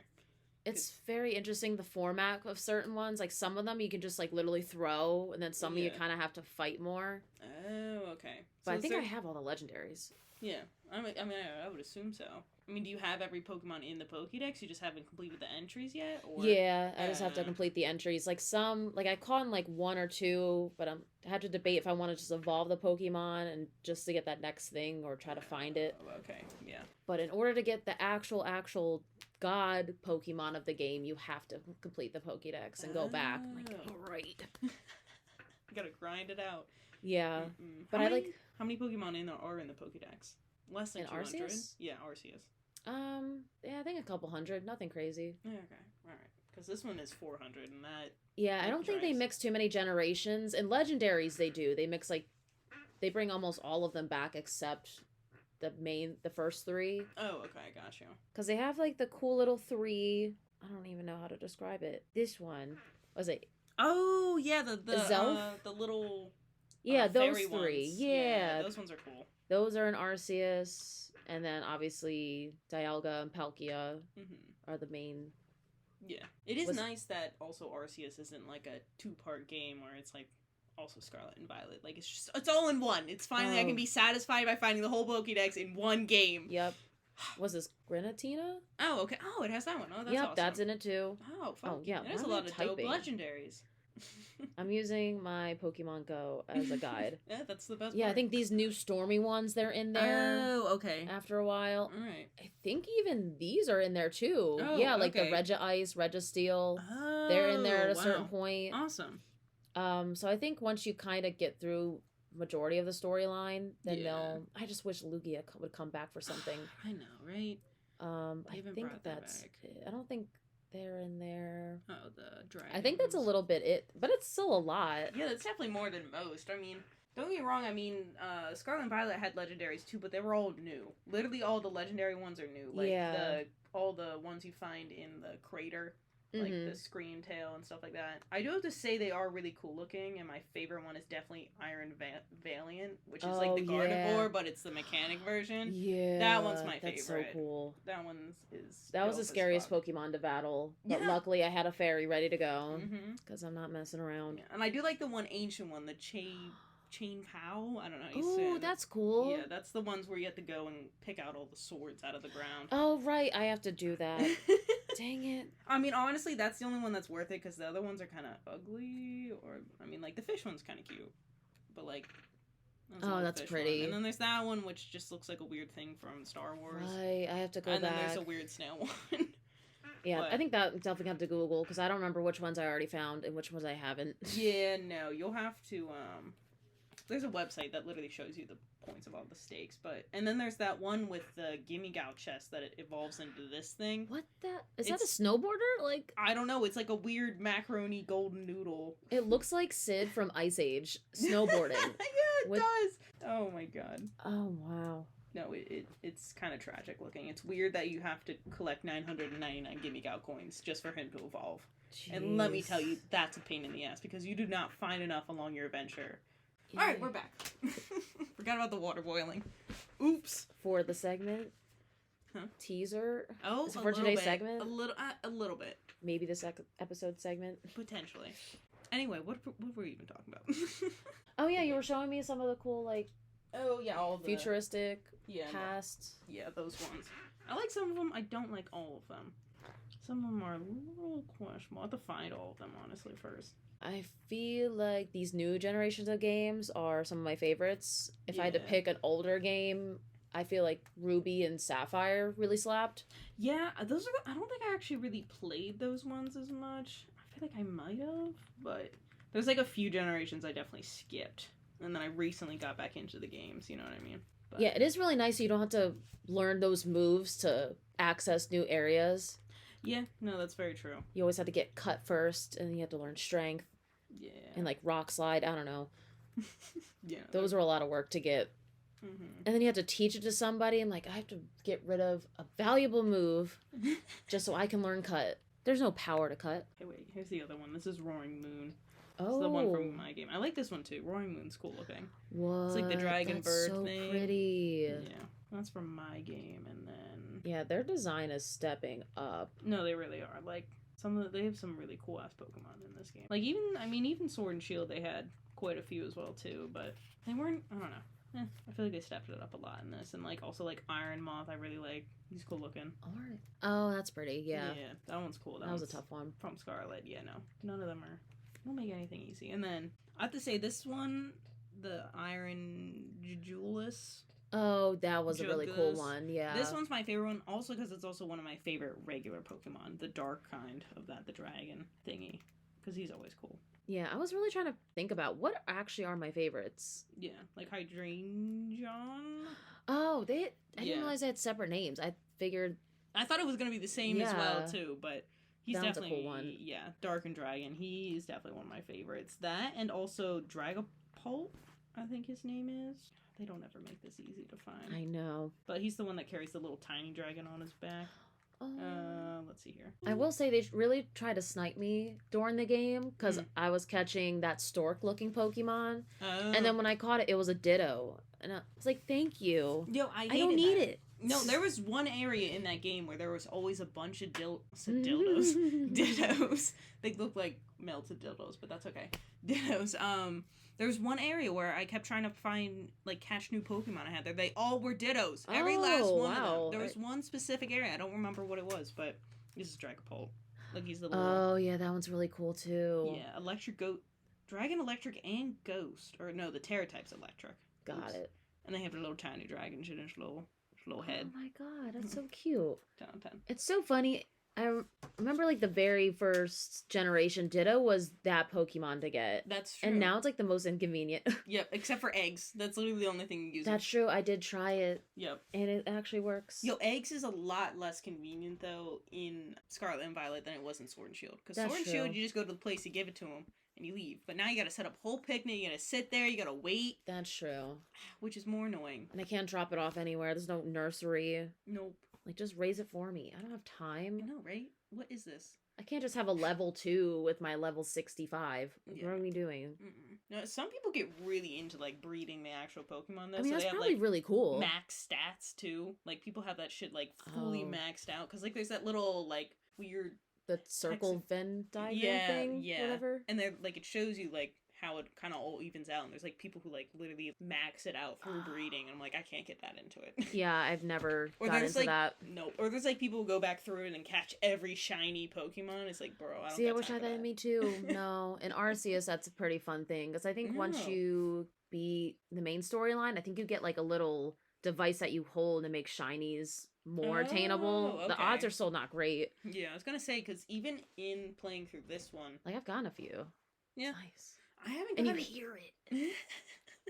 It's very interesting, the format of certain ones. Like, some of them you can just, like, literally throw, and then some of you kind of have to fight more. Oh, okay. But I think I have all the legendaries. Yeah. I mean, I would assume so. I mean, do you have every Pokemon in the Pokédex? You just haven't completed the entries yet? Or... Yeah, I just have to complete the entries. Like, some... Like, I caught in, like, 1 or 2, but I have to debate if I want to just evolve the Pokemon and just to get that next thing or try to find it. Okay, yeah. But in order to get the actual god Pokemon of the game, you have to complete the Pokédex and go back. I'm like, all right. You gotta grind it out. Yeah. But how many Pokemon are in the Pokédex? Less than 200? Arceus? Yeah, Arceus. Yeah, I think a couple hundred. Nothing crazy. Okay, alright. Because this one is 400, and that... Yeah, I don't think they mix too many generations. In Legendaries, they do. They mix, like... They bring almost all of them back except the first 3. Oh, okay, I got you. Because they have, like, the cool little 3... I don't even know how to describe it. This one. Was it? Oh, yeah, the little... Yeah, those 3. Ones. Yeah. Those ones are cool. Those are in Arceus, and then obviously Dialga and Palkia are the main. Yeah, it is nice that also Arceus isn't like a 2-part game where it's like also Scarlet and Violet. Like it's all in one. It's finally I can be satisfied by finding the whole Pokédex in one game. Yep. Was this Granatina? Oh, okay. Oh, it has that one. Oh, that's awesome. That's in it too. Oh, fuck. Oh, yeah. There's a lot of dope legendaries. I'm using my Pokemon Go as a guide. Yeah, that's the best part. Yeah, I think these new Stormy ones, they're in there. Oh, okay. After a while. All right. I think even these are in there too. Oh, yeah, like the Regice, Registeel. Oh, they're in there at a certain point. Awesome. So I think once you kind of get through majority of the storyline, then they'll... I just wish Lugia would come back for something. I know, right? I think that's it. I don't think they're in there. Oh, the dragon. I think that's a little bit it, but it's still a lot. Yeah, that's definitely more than most. I mean, don't get me wrong, I mean, Scarlet and Violet had legendaries too, but they were all new. Literally all the legendary ones are new. Like, all the ones you find in the crater, like the Scream Tail and stuff like that. I do have to say they are really cool looking, and my favorite one is definitely Iron Valiant, which is like the Gardevoir, but it's the mechanic version. Yeah. That one's my favorite. That's so cool. That one's is That was the scariest Pokemon to battle, but luckily I had a fairy ready to go, because I'm not messing around. Yeah. And I do like the one ancient one, the Chain Pow. I don't know how you say it. Ooh, that's cool. Yeah, that's the ones where you have to go and pick out all the swords out of the ground. Oh, right. I have to do that. Dang it. I mean, honestly, that's the only one that's worth it, because the other ones are kind of ugly, or, I mean, like, the fish one's kind of cute, but, like... That's pretty. And then there's that one, which just looks like a weird thing from Star Wars. Right, I have to go back. And then there's a weird snail one. Yeah, but I think that definitely have to Google, because I don't remember which ones I already found and which ones I haven't. Yeah, no, you'll have to, there's a website that literally shows you the points of all the stakes, and then there's that one with the Gimme Gal chest that it evolves into this thing. What that? Is that a snowboarder? Like, I don't know, it's like a weird macaroni golden noodle. It looks like Sid from Ice Age snowboarding. Yeah, it does! Oh my god. Oh, wow. No, it's kind of tragic looking. It's weird that you have to collect 999 Gimme Gal coins just for him to evolve. Jeez. And let me tell you, that's a pain in the ass, because you do not find enough along your adventure. Yeah. Alright, we're back. Forgot about the water boiling. Oops. For the segment? Huh? Teaser? Oh, is it for today's segment? A little bit. Maybe this episode segment? Potentially. Anyway, what were we even talking about? Oh yeah, you were showing me some of the cool, like... Oh yeah, all the... Futuristic, past... Yeah, those ones. I like some of them, I don't like all of them. Some of them are a little questionable. I have to find all of them, honestly, first. I feel like these new generations of games are some of my favorites. If I had to pick an older game, I feel like Ruby and Sapphire really slapped. Yeah, those are. I don't think I actually really played those ones as much. I feel like I might have, but there's like a few generations I definitely skipped, and then I recently got back into the games. You know what I mean? But, Yeah, it is really nice. You don't have to learn those moves to access new areas. yeah, no, that's very true. You always had to get cut first, and you had to learn strength. Yeah. And like rock slide. I don't know. Yeah. Those were a lot of work to get. Mm-hmm. And then you have to teach it to somebody. I'm like, I have to get rid of a valuable move just so I can learn cut. There's no power to cut. Okay, wait. Here's the other one. This is Roaring Moon. Oh, it's the one from my game. I like this one too. Roaring Moon's cool looking. What? It's like the dragon That's bird so thing. Pretty. Yeah, that's from my game, and then yeah, their design is stepping up. No, they really are. Like they have some really cool ass Pokemon in this game. Like even Sword and Shield, they had quite a few as well too, but they weren't. I don't know. I feel like they stepped it up a lot in this, and like also like Iron Moth, I really like. He's cool looking. Alright. Oh, that's pretty. Yeah. Yeah, that one's cool. That was a tough one. From Scarlet. Yeah, no, none of them are. Don't make anything easy. And then I have to say this one, the Iron Julius. Oh, that was a really cool Jugus. one. Yeah. This one's my favorite one, also because it's also one of my favorite regular Pokemon, the dark kind of that, the dragon thingy, because he's always cool. Yeah, I was really trying to think about what actually are my favorites. Yeah, like Hydreigon. Oh, I didn't Yeah. realize they had separate names. I figured. I thought it was gonna be the same as well Yeah. too, but he's That one's a definitely cool one. Yeah, Dark and Dragon. He is definitely one of my favorites. That and also Dragapult, I think his name is. They don't ever make this easy to find. I know. But he's the one that carries the little tiny dragon on his back. Oh. Let's see here. I will say they really tried to snipe me during the game because Mm. I was catching that stork-looking Pokemon, Oh. and then when I caught it, it was a Ditto, and I was like, "Thank you. Yo, I don't need it." No, there was one area in that game where there was always a bunch of dildos. Dittos. They look like melted dildos, but that's okay. Dittos. There was one area where I kept trying to find, like, catch new Pokemon I had there. They all were Dittos. Every last Oh, one of wow. them. There was one specific area. I don't remember what it was, but this is Dragapult. Like, he's the little... Oh yeah, that one's really cool too. Yeah, Electric Goat. Dragon, Electric, and Ghost. Or, no, the Terra type's Electric. Got Oops. it. And they have a little tiny dragon in his little head. Oh my god, that's so cute. 10 out of 10. It's so funny. I remember like the very first generation Ditto was that Pokemon to get. That's true. And now it's like the most inconvenient. Yep, except for eggs. That's literally the only thing you use. That's true. I did try it. Yep. And it actually works. Yo, eggs is a lot less convenient though in Scarlet and Violet than it was in Sword and Shield. Because That's Sword and true. Shield, you just go to the place, you give it to them, and you leave. But now you gotta set up a whole picnic. You gotta sit there. You gotta wait, That's true. which is more annoying. And I can't drop it off anywhere. There's no nursery. Nope. Like, just raise it for me. I don't have time. I know, right? What is this? I can't just have a level 2 with my level 65. Like, Yeah. What are we doing? Mm-mm. No, some people get really into like breeding the actual Pokemon though. I mean, so that's they have probably like really cool. max stats too. Like people have that shit like fully Oh. maxed out because like there's that little like weird The circle Venn diagram Yeah, thing? yeah. Whatever. and they're like it shows you like how it kind of all evens out. And there's like people who like literally max it out through breeding, and I'm like I can't get that into it. Yeah, I've never Or got there's into like that. nope. Or there's like people who go back through it and catch every shiny Pokemon. It's like bro, I don't. See, I got wish I time had for that in me too. No. In Arceus, that's a pretty fun thing. Because I think once No. you beat the main storyline, I think you get like a little device that you hold and make shinies more attainable. Oh, The okay. odds are still not great. Yeah, I was gonna say because even in playing through this one, Like, I've gotten a few. Yeah. Nice. I haven't. And you gotten- hear it.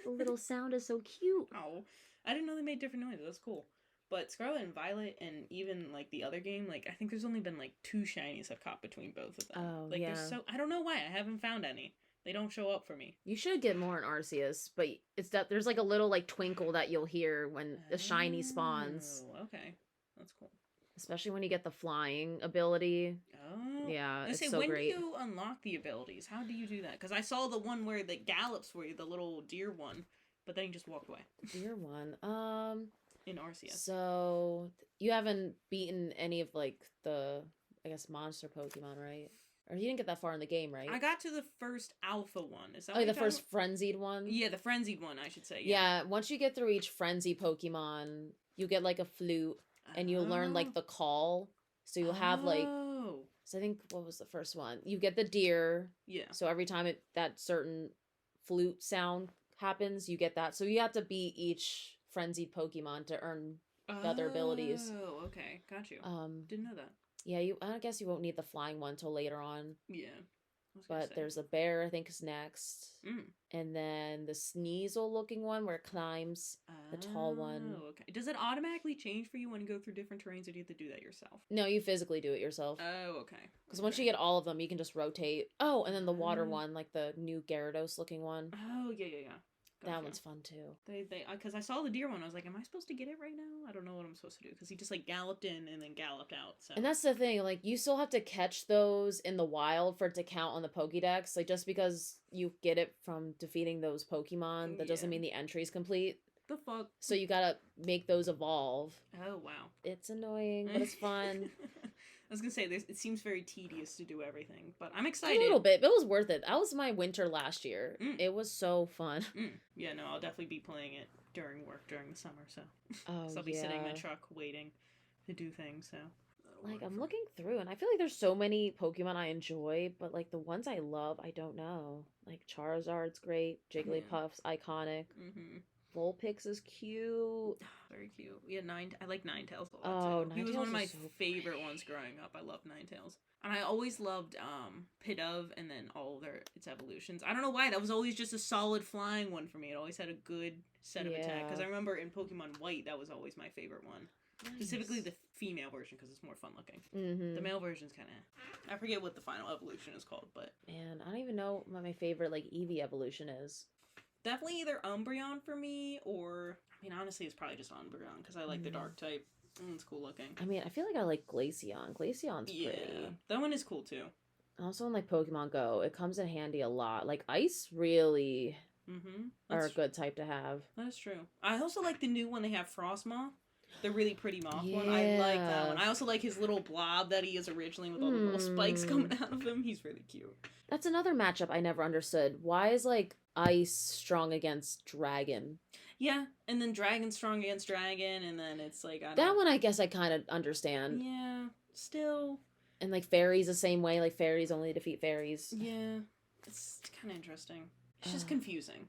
The little sound is so cute. Oh, I didn't know they made different noises. That's cool. But Scarlet and Violet, and even like the other game, like I think there's only been like 2 shinies I've caught between both of them. Oh, like yeah. there's so I don't know why I haven't found any. They don't show up for me. You should get more in Arceus, but it's that there's like a little like twinkle that you'll hear when the shiny spawns, Oh, okay, that's cool. especially when you get the flying ability. Oh, Yeah, I it's say so when great. do you unlock the abilities? How do you do that? Because I saw the one where the gallops for you, the little deer one, but then you just walked away Dear one. in Arceus. So you haven't beaten any of like the, I guess, monster Pokemon, right? Or you didn't get that far in the game, right? I got to the first alpha one. Is that Oh, what the you're talking first frenzied one? about? Yeah, the frenzied one, I should say. Yeah, once you get through each frenzy Pokemon, you get like a flute and you'll learn like the call. So you'll have like, Oh. so I think, what was the first one? You get the deer. Yeah. So every time that certain flute sound happens, you get that. So you have to beat each frenzied Pokemon to earn the other abilities. Oh, okay. Got you. Didn't know that. Yeah, I guess you won't need the flying one till later on. Yeah. But there's a bear, I think, is next. And then the Sneasel-looking one where it climbs, the tall one. Oh, okay. Does it automatically change for you when you go through different terrains, or do you have to do that yourself? No, you physically do it yourself. Oh, okay. Because once you get all of them, you can just rotate. Oh, and then the water one, like the new Gyarados-looking one. Oh, yeah. Gotcha. That one's fun, too. Because I saw the deer one, I was like, am I supposed to get it right now? I don't know what I'm supposed to do, because he just, like, galloped in and then galloped out, so. And that's the thing, like, you still have to catch those in the wild for it to count on the Pokédex. Like, just because you get it from defeating those Pokemon, that doesn't mean the entry's complete. The fuck? So you gotta make those evolve. Oh, wow. It's annoying, but it's fun. I was gonna say, it seems very tedious to do everything, but I'm excited. A little bit, but it was worth it. That was my winter last year. It was so fun. Yeah, no, I'll definitely be playing it during work during the summer, so. So I'll be sitting in my truck waiting to do things, so. Like, I'm looking through, and I feel like there's so many Pokemon I enjoy, but, like, the ones I love, I don't know. Like, Charizard's great, Jigglypuff's iconic. Vulpix is cute. Very cute. Yeah, I like Ninetales a lot, Oh, too. He was one of my favorite ones growing up. I loved Ninetales. And I always loved Pidove and then all its evolutions. I don't know why. That was always just a solid flying one for me. It always had a good set of attack. Because I remember in Pokemon White, that was always my favorite one. Nice. Specifically the female version, because it's more fun looking. The male version's kind of... I forget what the final evolution is called, but... Man, I don't even know what my favorite, like, Eevee evolution is. Definitely either Umbreon for me, or... I mean, honestly, it's probably just Umbreon, because I like the dark type. It's cool looking. I mean, I feel like I like Glaceon. Glaceon's pretty. That one is cool, too. Also, in, like, Pokemon Go, it comes in handy a lot. Like, Ice really are a good type to have. That is true. I also like the new one they have, Frostmoth. The really pretty moth one. I like that one. I also like his little blob that he is originally with all the little spikes coming out of him. He's really cute. That's another matchup I never understood. Why is, like, Ice strong against Dragon? Yeah, and then Dragon strong against Dragon, and then it's like... That one I guess I kind of understand. Yeah, still... And, like, Fairies the same way. Like, Fairies only defeat Fairies. Yeah, it's kind of interesting. It's just confusing.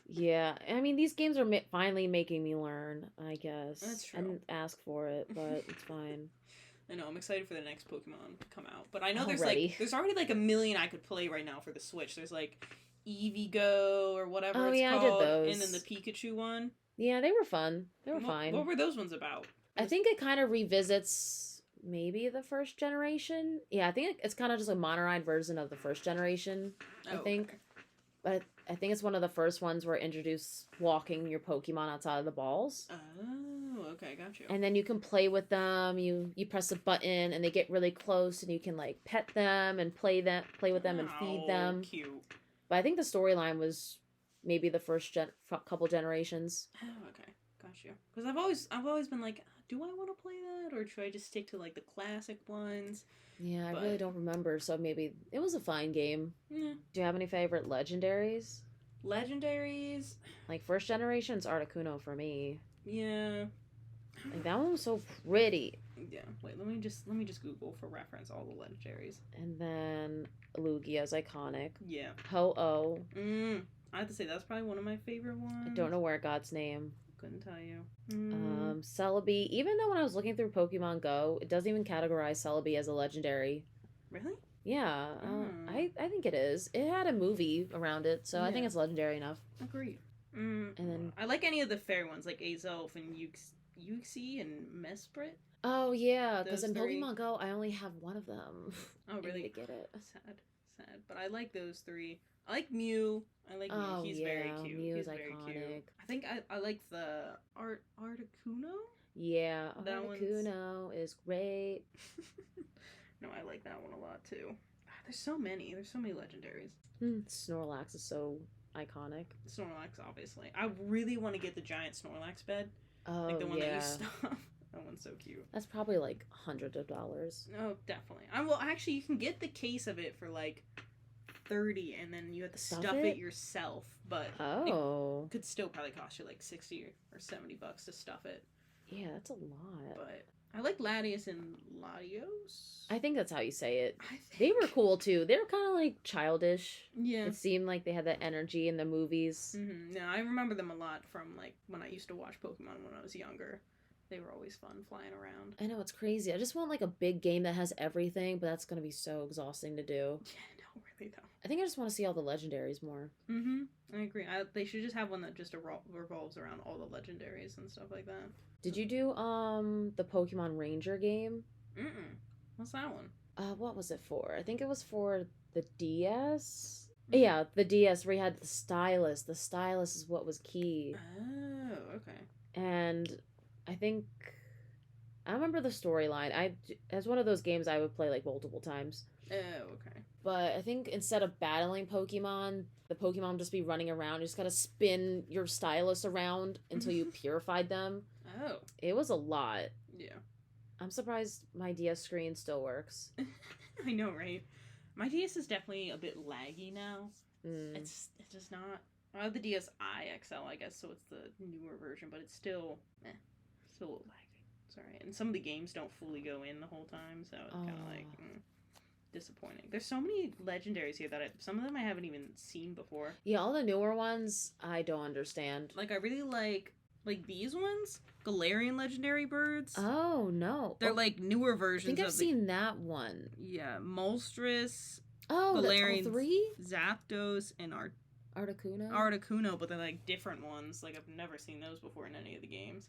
Yeah, I mean, these games are finally making me learn, I guess. That's true. I didn't ask for it, but it's fine. I know, I'm excited for the next Pokemon to come out. But I know there's already like a million I could play right now for the Switch. There's like Eevee Go or whatever it's called. I did those. And then the Pikachu one. Yeah, they were fun. They were fine. What were those ones about? I think it kind of revisits maybe the first generation. Yeah, I think it's kind of just a modernized version of the first generation, I think. Okay. But I think it's one of the first ones where it introduced walking your Pokemon outside of the balls. Oh, okay, got you. And then you can play with them. You press a button and they get really close and you can like pet them and play with them and feed them. Cute. But I think the storyline was maybe the first couple generations. Oh, okay, got you. Because I've always been like, do I want to play that or should I just stick to like the classic ones? Yeah, I really don't remember, so maybe it was a fine game. Yeah. Do you have any favorite legendaries? Legendaries? Like, first generation's Articuno for me. Yeah. Like, that one was so pretty. Yeah. Wait, let me just Google for reference all the legendaries. And then Lugia's iconic. Yeah. Ho-Oh. I have to say, that's probably one of my favorite ones. I don't know where it got its name. Couldn't tell you. Celebi. Even though when I was looking through Pokemon Go, it doesn't even categorize Celebi as a legendary. Really? Yeah. I think it is. It had a movie around it, so I think it's legendary enough. Agreed. And then I like any of the fairy ones, like Azelf and Uxie and Mesprit. Oh, yeah, because in Pokemon Go, I only have one of them. Oh, really? I need to get it. Sad. But I like those three. I like Mew. Oh, He's very cute. Mew's He's very iconic. cute. I think I like the Articuno? Yeah, Articuno is great. No, I like that one a lot too. There's so many. There's so many legendaries. Snorlax is so iconic. Snorlax, obviously. I really want to get the giant Snorlax bed. Oh, like the one that you stuff. That one's so cute. That's probably like hundreds of dollars. Oh, definitely. Well, actually, you can get the case of it for like $30, and then you have to stuff it yourself. But it could still probably cost you like $60 or $70 to stuff it. Yeah, that's a lot. But I like Latios and Latios. I think that's how you say it. I think... They were cool too. They were kind of like childish. Yeah. It seemed like they had that energy in the movies. Mm-hmm. No, I remember them a lot from like when I used to watch Pokemon when I was younger. They were always fun flying around. I know, it's crazy. I just want like a big game that has everything, but that's going to be so exhausting to do. Yeah, no, really though. I think I just want to see all the legendaries more. Mm-hmm. I agree. They should just have one that just revolves around all the legendaries and stuff like that. Did you do the Pokemon Ranger game? Mm-mm. What's that one? What was it for? I think it was for the DS. Mm-hmm. Yeah, the DS where you had the stylus. The stylus is what was key. Oh, okay. And I think I remember the storyline. As one of those games I would play like multiple times. Oh, okay. But I think instead of battling Pokemon, the Pokemon would just be running around. You just gotta spin your stylus around until you purified them. Oh. It was a lot. Yeah. I'm surprised my DS screen still works. I know, right? My DS is definitely a bit laggy now. Mm. It's just not. I have the DSi XL, I guess, so it's the newer version, but it's still, still a little laggy. It's alright. And some of the games don't fully go in the whole time, so it's kind of like disappointing. There's so many legendaries here that some of them I haven't even seen before. Yeah, all the newer ones I don't understand. Like, I really like these ones, Galarian legendary birds. Oh no, They're like newer versions. I think I've seen that one. Yeah, Moltres. Oh, Galarian, that's all 3? Zapdos and Articuno, but they're like different ones. Like I've never seen those before in any of the games.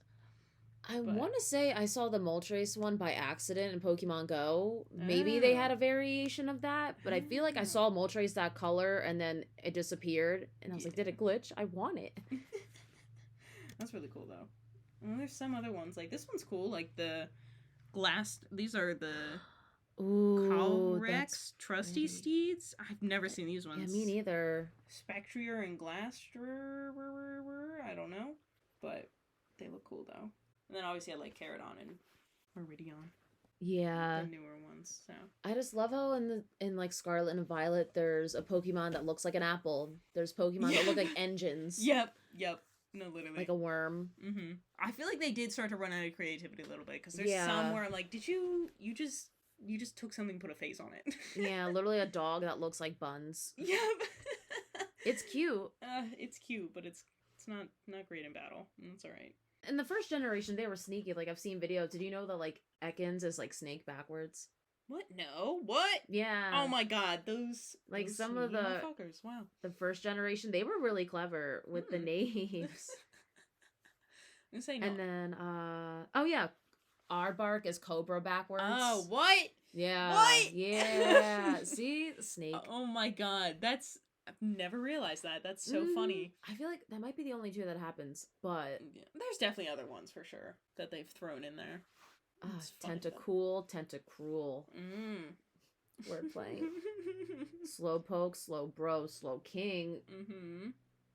I want to say I saw the Moltres one by accident in Pokemon Go. Maybe they had a variation of that, but I feel like I saw Moltres that color and then it disappeared, and I was like, did it glitch? I want it. That's really cool though. And there's some other ones like this one's cool. Like the glass. These are the Calyrex Trusty Steeds. I've never seen these ones. Yeah, me neither. Spectrier and Glaster. I don't know, but they look cool though. And then obviously I like Caradon and Meridian. Yeah. The newer ones, so. I just love how in like Scarlet and Violet there's a Pokemon that looks like an apple. There's Pokemon that look like engines. Yep. No, literally. Like a worm. Mm-hmm. I feel like they did start to run out of creativity a little bit, because there's some where I'm like, did you just took something and put a face on it. Yeah, literally a dog that looks like buns. Yep. It's cute. It's cute, but it's not great in battle. It's alright. In the first generation, they were sneaky. Like, I've seen videos. Did you know that, like, Ekans is, like, snake backwards? What? No? What? Yeah. Oh my god, those... Like, those some of the... motherfuckers, wow. The first generation, they were really clever with the names. I'm say no. And then, oh yeah, Aardvark is Cobra backwards. Oh, what? Yeah. What? Yeah. See? Snake. Oh my god, I've never realized that. That's so funny. I feel like that might be the only 2 that happens, but... Yeah, there's definitely other ones for sure that they've thrown in there. Tentacruel. Wordplay. Slowpoke, Slowbro, Slowking.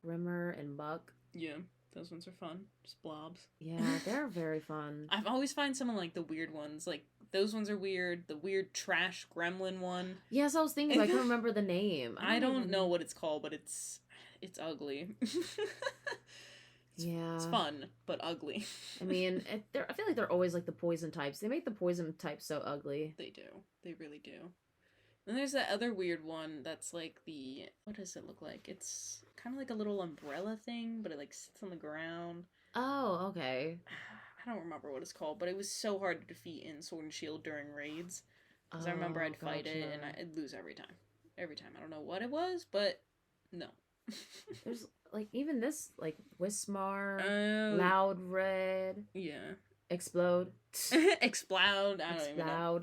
Rimmer and Buck. Yeah, those ones are fun. Just blobs. Yeah, they're very fun. I've always find some of like the weird ones. Like those ones are weird. The weird trash gremlin one. Yes, I was thinking, but I can't remember the name. I don't know what it's called, but it's ugly. Yeah. It's fun, but ugly. I mean, I feel like they're always like the poison types. They make the poison types so ugly. They do. They really do. And there's that other weird one that's like what does it look like? It's kind of like a little umbrella thing, but it like sits on the ground. Oh, okay. I don't remember what it's called, but it was so hard to defeat in Sword and Shield during raids. Because I remember I'd fight it and I'd lose every time. Every time. I don't know what it was, but no. There's like even this like Whismar, Loud Red. Yeah. Explode. Explode. I don't even know.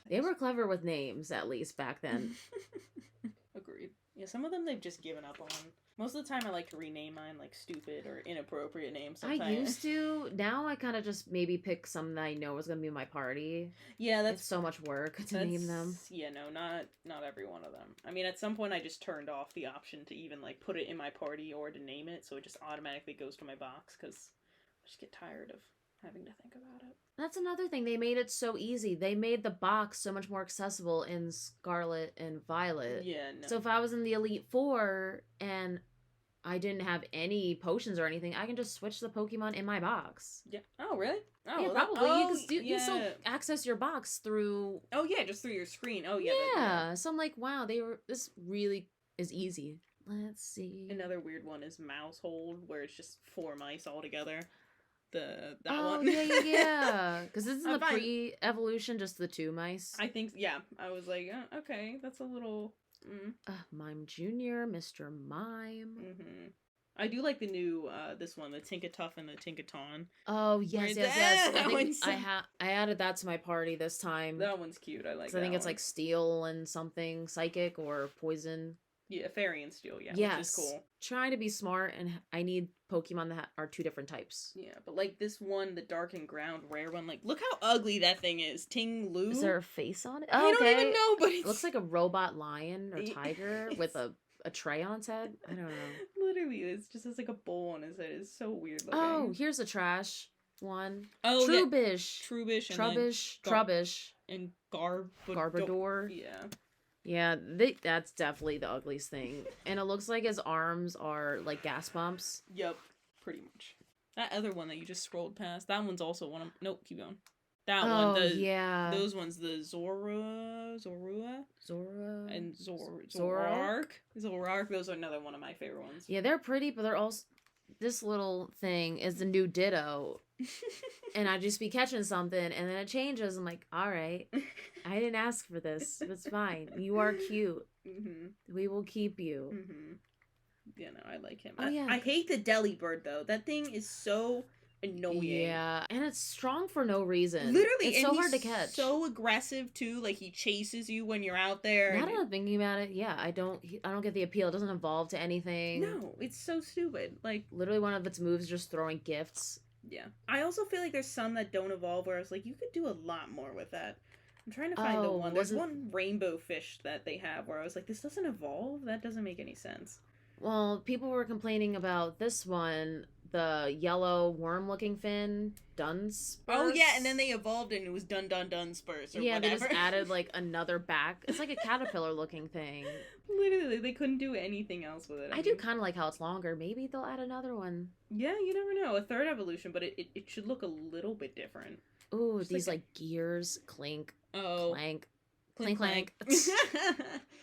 They were clever with names, at least back then. Agreed. Yeah, some of them they've just given up on. Most of the time I like to rename mine like stupid or inappropriate names sometimes. I used to. Now I kind of just maybe pick some that I know is going to be my party. Yeah, it's so much work to name them. Yeah, no, not every one of them. I mean, at some point I just turned off the option to even like put it in my party or to name it, so it just automatically goes to my box because I just get tired of having to think about it. That's another thing. They made it so easy. They made the box so much more accessible in Scarlet and Violet. Yeah, no. So if I was in the Elite Four and I didn't have any potions or anything, I can just switch the Pokemon in my box. Yeah. Oh, really? Oh, Yeah, well, probably. You can still yeah. access your box through... Oh, yeah, just through your screen. Oh, yeah. Yeah. So I'm like, wow, this really is easy. Let's see. Another weird one is Mousehold, where it's just 4 mice all together. That oh, one. yeah. Because this is the pre-evolution, just the 2 mice. I think, yeah. I was like, okay, that's a little... Mime Jr., Mr. Mime. Mm-hmm. I do like the new, this one, the Tinkatuff and the Tinkaton. Oh, yes. I added that to my party this time. That one's cute. I like that. I think it's like steel and something, psychic or poison. Yeah, fairy and steel, yeah. Yes. Which is cool. Trying to be smart, and I need Pokemon that are 2 different types. Yeah, but like this one, the dark and ground rare one, like, look how ugly that thing is. Ting Lu. Is there a face on it? I don't even know, but it looks like a robot lion or tiger with a tray on its head. I don't know. Literally, it just has like a bowl on his head. It's so weird looking. Oh, here's a trash one. Oh, Trubbish. Yeah. Trubbish. Trubbish. And Garbodor. Yeah. Yeah, that's definitely the ugliest thing. And it looks like his arms are like gas pumps. Yep, pretty much. That other one that you just scrolled past, that one's also one of... Nope, keep going. That one, yeah. Those ones, the Zorua, and Zorark, those are another one of my favorite ones. Yeah, they're pretty, but they're also... This little thing is the new Ditto. And I just be catching something, and then it changes. I'm like, all right, I didn't ask for this. It's fine. You are cute. Mm-hmm. We will keep you. Mm-hmm. Yeah, no, I like him. Oh, yeah. I hate the Delibird, though. That thing is so annoying. Yeah, and it's strong for no reason. Literally, it's so hard to catch. So aggressive too. Like he chases you when you're out there. Now that I'm thinking about it, yeah, I don't get the appeal. It doesn't evolve to anything. No, it's so stupid. Like literally, one of its moves is just throwing gifts. Yeah, I also feel like there's some that don't evolve. Where I was like, you could do a lot more with that. I'm trying to find the one. There's one rainbow fish that they have where I was like, this doesn't evolve. That doesn't make any sense. Well, people were complaining about this one. The yellow worm-looking fin, Dunsparce. Oh, yeah, and then they evolved and it was Dunsparce or whatever. They just added, like, another back. It's like a caterpillar-looking thing. Literally, they couldn't do anything else with it. I do kind of like how it's longer. Maybe they'll add another one. Yeah, you never know. A 3rd evolution, but it should look a little bit different. Ooh, just these, like, gears, clink, clank, clink.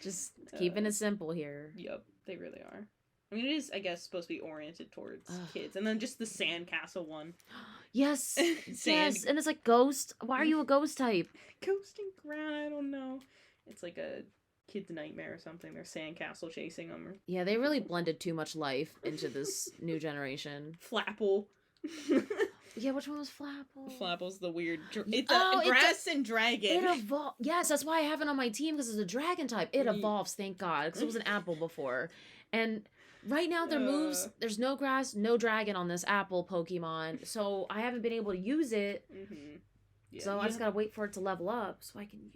Just keeping it simple here. Yep, they really are. I mean, it is, I guess, supposed to be oriented towards kids. And then just the sandcastle one. Yes. Yes. And it's like ghost. Why are you a ghost type? Ghost and ground, I don't know. It's like a kid's nightmare or something. There's sandcastle chasing them. Yeah, they really blended too much life into this new generation. Flapple. Yeah, which one was Flapple? Flapple's the weird... It's a grass and dragon. It evolved. Yes, that's why I have it on my team, because it's a dragon type. It evolves, thank God, because it was an apple before. And... Right now, their moves, there's no grass, no dragon on this apple Pokemon, so I haven't been able to use it. Mm-hmm. Yeah, so I just gotta wait for it to level up so I can...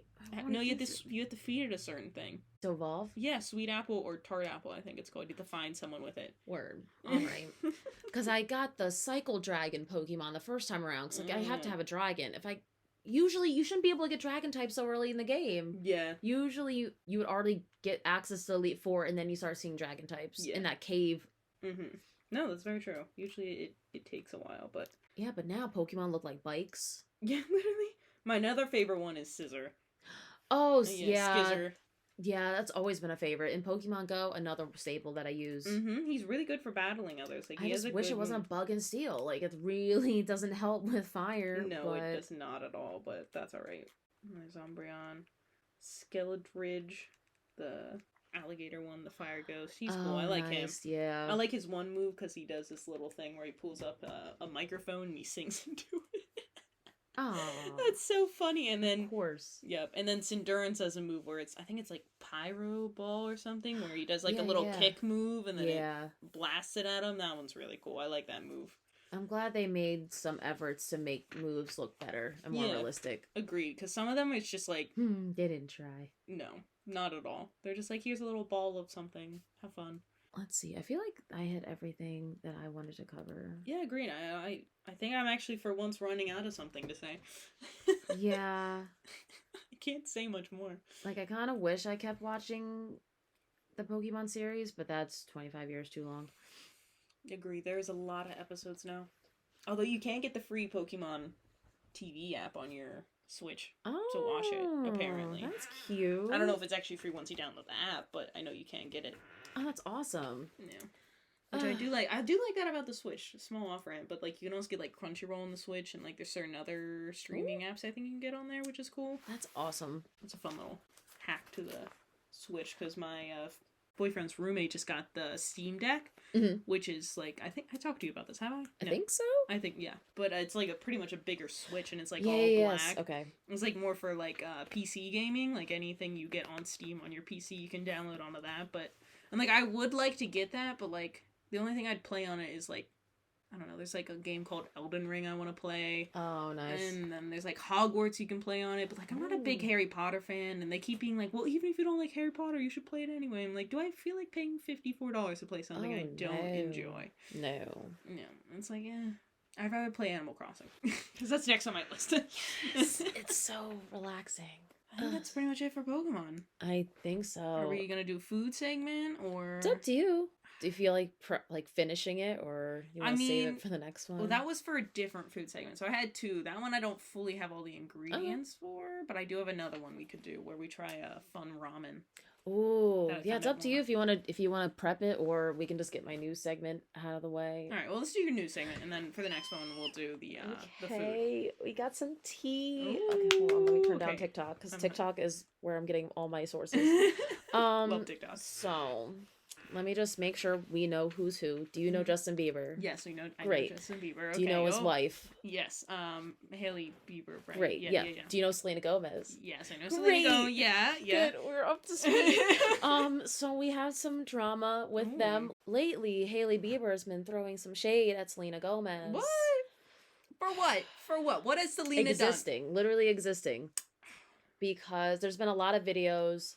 No, you have to feed it a certain thing. To evolve? Yeah, sweet apple or tart apple, I think it's called. You have to find someone with it. Word. Alright. Because I got the Cycle Dragon Pokemon the first time around, because I have to have a dragon. Usually, you shouldn't be able to get dragon type so early in the game. Yeah. Usually, you would already get access to Elite Four, and then you start seeing dragon types in that cave. Mm-hmm. No, that's very true. Usually, it takes a while, but... Yeah, but now Pokemon look like bikes. Yeah, literally. My other favorite one is Scizor. Oh, yeah. Skizzer. Yeah, that's always been a favorite. In Pokemon Go, another staple that I use. Mm-hmm. He's really good for battling others. Like, I just wish it wasn't Bug and Steel. Like, it really doesn't help with fire. No, it does not at all, but that's alright. There's Umbreon. Skeledridge. The alligator one, the fire ghost. He's cool. I like him. Yeah. I like his one move because he does this little thing where he pulls up a microphone and he sings into it. Oh, that's so funny. And then, of course, yep. And then Cindurance has a move where I think it's like Pyro Ball or something, where he does like a little kick move and then it blasts it at him. That one's really cool. I like that move. I'm glad they made some efforts to make moves look better and more realistic. Agreed, because some of them it's just like they didn't try. No, not at all. They're just like, here's a little ball of something. Have fun. Let's see. I feel like I had everything that I wanted to cover. Yeah, agreed. I think I'm actually for once running out of something to say. Yeah. I can't say much more. Like, I kind of wish I kept watching the Pokemon series, but that's 25 years too long. Agree. There's a lot of episodes now. Although you can get the free Pokemon TV app on your Switch to watch it, apparently. That's cute. I don't know if it's actually free once you download the app, but I know you can get it. Oh, that's awesome. Yeah. Which I do like. I do like that about the Switch. Small off-ramp, but like you can also get like Crunchyroll on the Switch, and like there's certain other streaming apps I think you can get on there, which is cool. That's awesome. It's a fun little hack to the Switch because my boyfriend's roommate just got the Steam Deck, which is like I think I talked to you about this, have I? No. I think so. I think yeah, but it's like pretty much a bigger Switch, and it's like all black. Yes. Okay. It's like more for like PC gaming, like anything you get on Steam on your PC, you can download onto that. But and like I would like to get that, but like the only thing I'd play on it is like I don't know. There's like a game called Elden Ring I want to play. Oh, nice. And then there's like Hogwarts you can play on it, but like I'm not a big Harry Potter fan, and they keep being like, well, even if you don't like Harry Potter, you should play it anyway. I'm like, do I feel like paying $54 to play something I don't enjoy? No. It's like, I'd rather play Animal Crossing because that's next on my list. Yes, it's so relaxing. I think that's pretty much it for Pokemon. I think so. Are we gonna do food segment or? It's up to you. Do you feel like finishing it, or you want to save it for the next one? Well, that was for a different food segment. So I had two. That one I don't fully have all the ingredients for, but I do have another one we could do where we try a fun ramen. Ooh, yeah, it's up to you if you want to prep it, or we can just get my new segment out of the way. All right, well, let's do your new segment, and then for the next one we'll do the food. Okay, we got some tea. Ooh, okay, hold on, let me turn down TikTok because TikTok is where I'm getting all my sources. Love TikTok. So. Let me just make sure we know who's who. Do you know Justin Bieber? Yes, we know. Great. I know Justin Bieber. Okay. Do you know his wife? Yes. Hailey Bieber. Right. Great. Yeah. Do you know Selena Gomez? Yes, I know Selena Gomez. Yeah. Good. We're up to speed. So we had some drama with them lately. Hailey Bieber has been throwing some shade at Selena Gomez. What? For what? For what? What has Selena done? Literally existing. Because there's been a lot of videos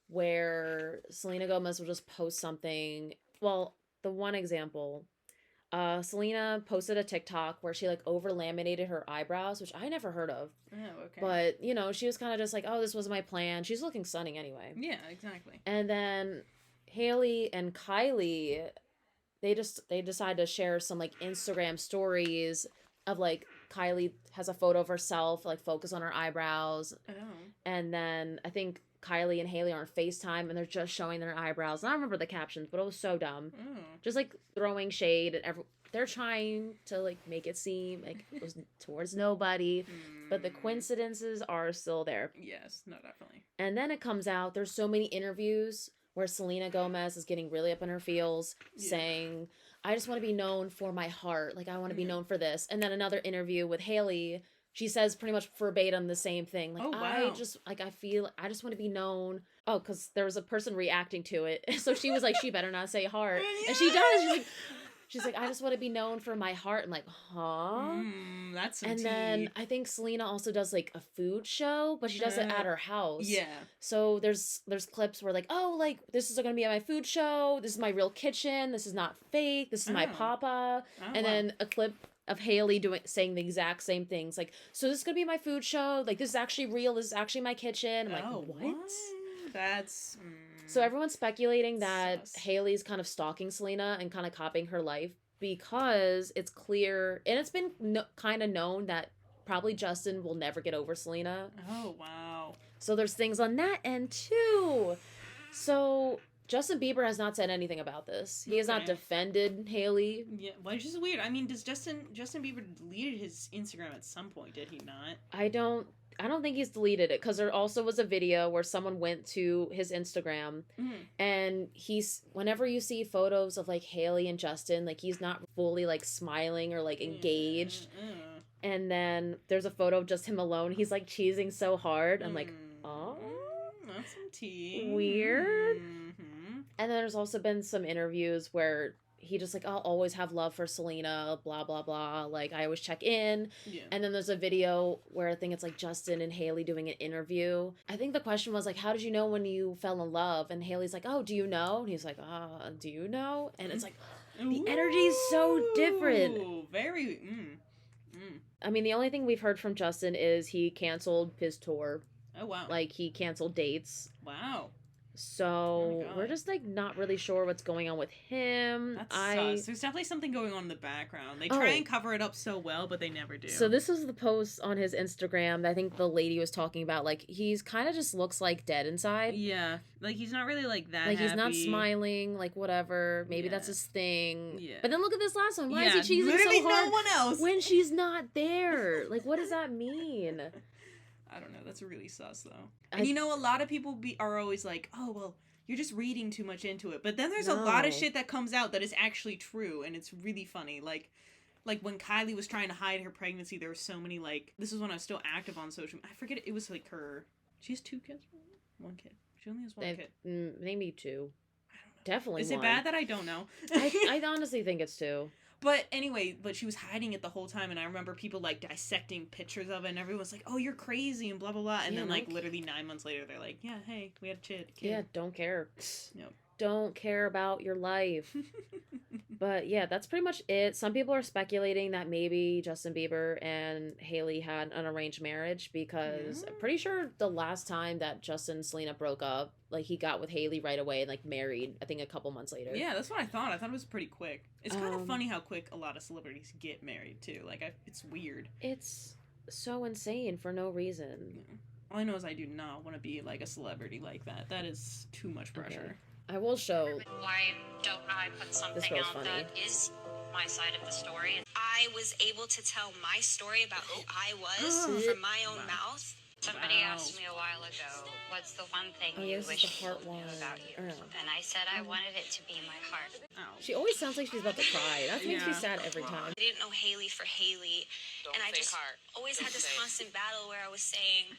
where Selena Gomez will just post something. Well, the one example, Selena posted a TikTok where she like over laminated her eyebrows, which I never heard of. Oh, okay. But, she was kind of just like, oh, this was my plan. She's looking stunning anyway. Yeah, exactly. And then Hailey and Kylie, they decided to share some like Instagram stories of like Kylie has a photo of herself, like focus on her eyebrows. Oh. And then I think Kylie and Hailey are on FaceTime and they're just showing their eyebrows. And I don't remember the captions, but it was so dumb. Just like throwing shade at they're trying to like make it seem like it was towards nobody, but the coincidences are still there. Yes, no, definitely. And then it comes out, there's so many interviews where Selena Gomez is getting really up in her feels, saying, I just want to be known for my heart. Like, I want to be known for this. And then another interview with Hailey, she says pretty much verbatim the same thing. Like, I just want to be known. Oh, because there was a person reacting to it. So she was like, she better not say heart. And she does. She's like, I just want to be known for my heart. I'm like, huh? That's some And tea. then I think Selena also does like a food show, but she does it at her house. Yeah. So there's clips where like, oh, like this is going to be my food show. This is my real kitchen. This is not fake. This is my papa. And then a clip of Hailey saying the exact same things. Like, so this is going to be my food show. Like, this is actually real. This is actually my kitchen. I'm like, what? That's... So everyone's speculating that Hailey's kind of stalking Selena and kind of copying her life because it's clear, and it's been kind of known that probably Justin will never get over Selena. Oh, wow. So there's things on that end too. So Justin Bieber has not said anything about this. He has not defended Hailey. Yeah, well, it's just weird. I mean, does Justin Bieber deleted his Instagram at some point, did he not? I don't think he's deleted it because there also was a video where someone went to his Instagram and whenever you see photos of like Hailey and Justin, like he's not fully like smiling or like engaged. And then there's a photo of just him alone. He's like cheesing so hard. I'm like, oh, that's some tea. Weird. And then there's also been some interviews where he just like, I'll always have love for Selena, blah, blah, blah. Like, I always check in. Yeah. And then there's a video where I think it's like Justin and Hailey doing an interview. I think the question was like, how did you know when you fell in love? And Hailey's like, oh, do you know? And he's like, do you know? And it's like, the energy is so different. Very, I mean, the only thing we've heard from Justin is he canceled his tour. Oh, wow. Like, he canceled dates. Wow. So Oh we're just like not really sure what's going on with him. That's sus. There's definitely something going on in the background. They try and cover it up so well, but they never do. So this is the post on his Instagram that I think the lady was talking about. Like, he's kind of just looks like dead inside. Yeah. Like, he's not really like that Like, happy. he's not smiling, like whatever. Maybe that's his thing. Yeah. But then look at this last one. Why is he cheesing literally so hard no one else. when she's not there? Like, what does that mean? I don't know. That's really sus, though. And you know, a lot of people are always like, oh, well, you're just reading too much into it. But then there's a lot of shit that comes out that is actually true, and it's really funny. Like when Kylie was trying to hide her pregnancy, there were so many, like, this is when I was still active on social media. I forget, it was like her. She has 2 kids? 1 kid. She only has 1 kid. Maybe 2. I don't know. Definitely Is 1. it bad that I don't know? I honestly think it's 2. But anyway, she was hiding it the whole time, and I remember people, like, dissecting pictures of it, and everyone's like, oh, you're crazy, and blah, blah, blah. And then, like, literally 9 months later, they're like, yeah, hey, we had a kid. Yeah, don't care. Yep. Don't care about your life. But yeah, that's pretty much it. Some people are speculating that maybe Justin Bieber and Hailey had an arranged marriage because I'm pretty sure the last time that Justin and Selena broke up, like, he got with Hailey right away and, like, married, I think, a couple months later. Yeah, that's what I thought. I thought it was pretty quick. It's kind of funny how quick a lot of celebrities get married, too. Like, it's weird. It's so insane for no reason. Yeah. All I know is I do not want to be, like, a celebrity like that. That is too much pressure. Okay. I will show. Why don't I put something out that is my side of the story? I was able to tell my story about who I was from my own mouth. Somebody asked me a while ago, what's the one thing you wish people knew about you? And I said I wanted it to be my heart. She always sounds like she's about to cry. That makes me sad every time. I didn't know Hailey for Hailey. And I just always had this constant battle where I was saying,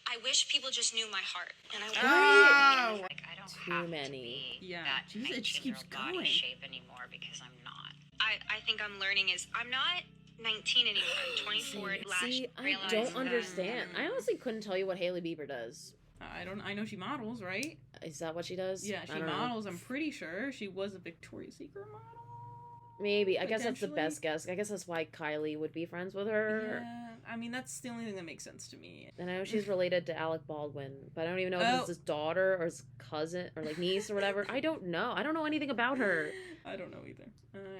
I wish people just knew my heart. And I like, I don't have to be that 19-year-old body shape anymore because I'm not. I think I'm learning is I'm not 19 anymore. I'm 24. I don't understand. I honestly couldn't tell you what Hailey Bieber does. I know she models, right? Is that what she does? Yeah, she models. I'm pretty sure she was a Victoria's Secret model. Maybe. I guess that's the best guess. I guess that's why Kylie would be friends with her. Yeah, I mean, that's the only thing that makes sense to me. And I know she's related to Alec Baldwin, but I don't even know if it's his daughter or his cousin or, like, niece or whatever. I don't know. I don't know anything about her. I don't know either.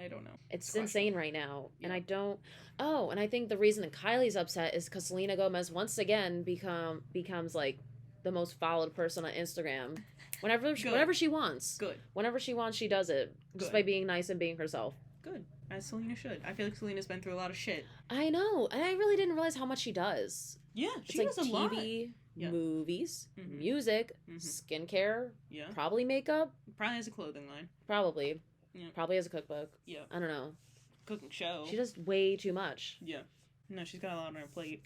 I don't know. It's insane right now. Yeah. And I don't... Oh, and I think the reason that Kylie's upset is because Selena Gomez once again becomes, like, the most followed person on Instagram. Whenever she wants. Good. Whenever she wants, she does it. Just by being nice and being herself. Good. As Selena should. I feel like Selena's been through a lot of shit. I know. And I really didn't realize how much she does. Yeah, she does a lot. TV, movies, music, skincare, yeah, probably makeup. Probably has a clothing line. Probably. Yeah. Probably has a cookbook. Yeah. I don't know. Cooking show. She does way too much. Yeah. No, she's got a lot on her plate.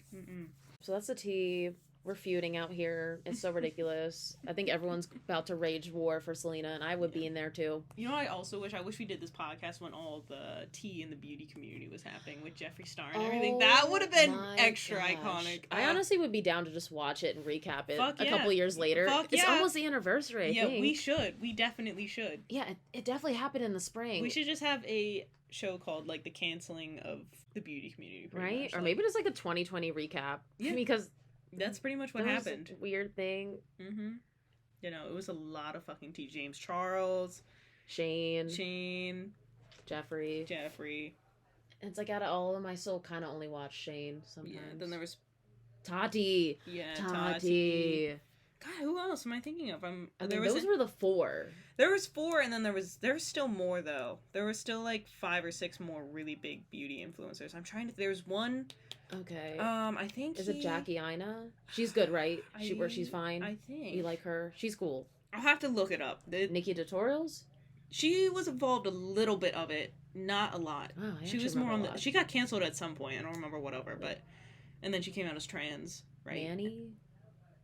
So that's the tea. We're feuding out here. It's so ridiculous. I think everyone's about to rage war for Selena, and I would be in there too. You know what I also wish? I wish we did this podcast when all the tea in the beauty community was happening with Jeffree Star and everything. That would have been extra iconic. I honestly would be down to just watch it and recap it a yeah. couple years later. It's almost the anniversary, I think. We should. We definitely should. Yeah, it definitely happened in the spring. We should just have a show called, like, the canceling of the beauty community. Right? Much. Or maybe just, like, a 2020 recap. Yeah. Because... That's pretty much what happened. Weird thing. You know, it was a lot of fucking tea. James Charles. Shane. Jeffrey. It's like out of all of them, I still kind of only watch Shane sometimes. Yeah, then there was... Tati. Yeah, Tati. God, who else am I thinking of? Those were the 4. There was 4, and then there's still more, though. There was still, like, 5 or 6 more really big beauty influencers. I'm trying to... There's one... Okay. I think Is it Jackie Ina? She's good, right? She's fine? I think. You like her? She's cool. I'll have to look it up. Nikki Tutorials? She was involved a little bit of it. Not a lot. Oh, she was more on the... She got canceled at some point. I don't remember what over, but... And then she came out as trans, right? Manny?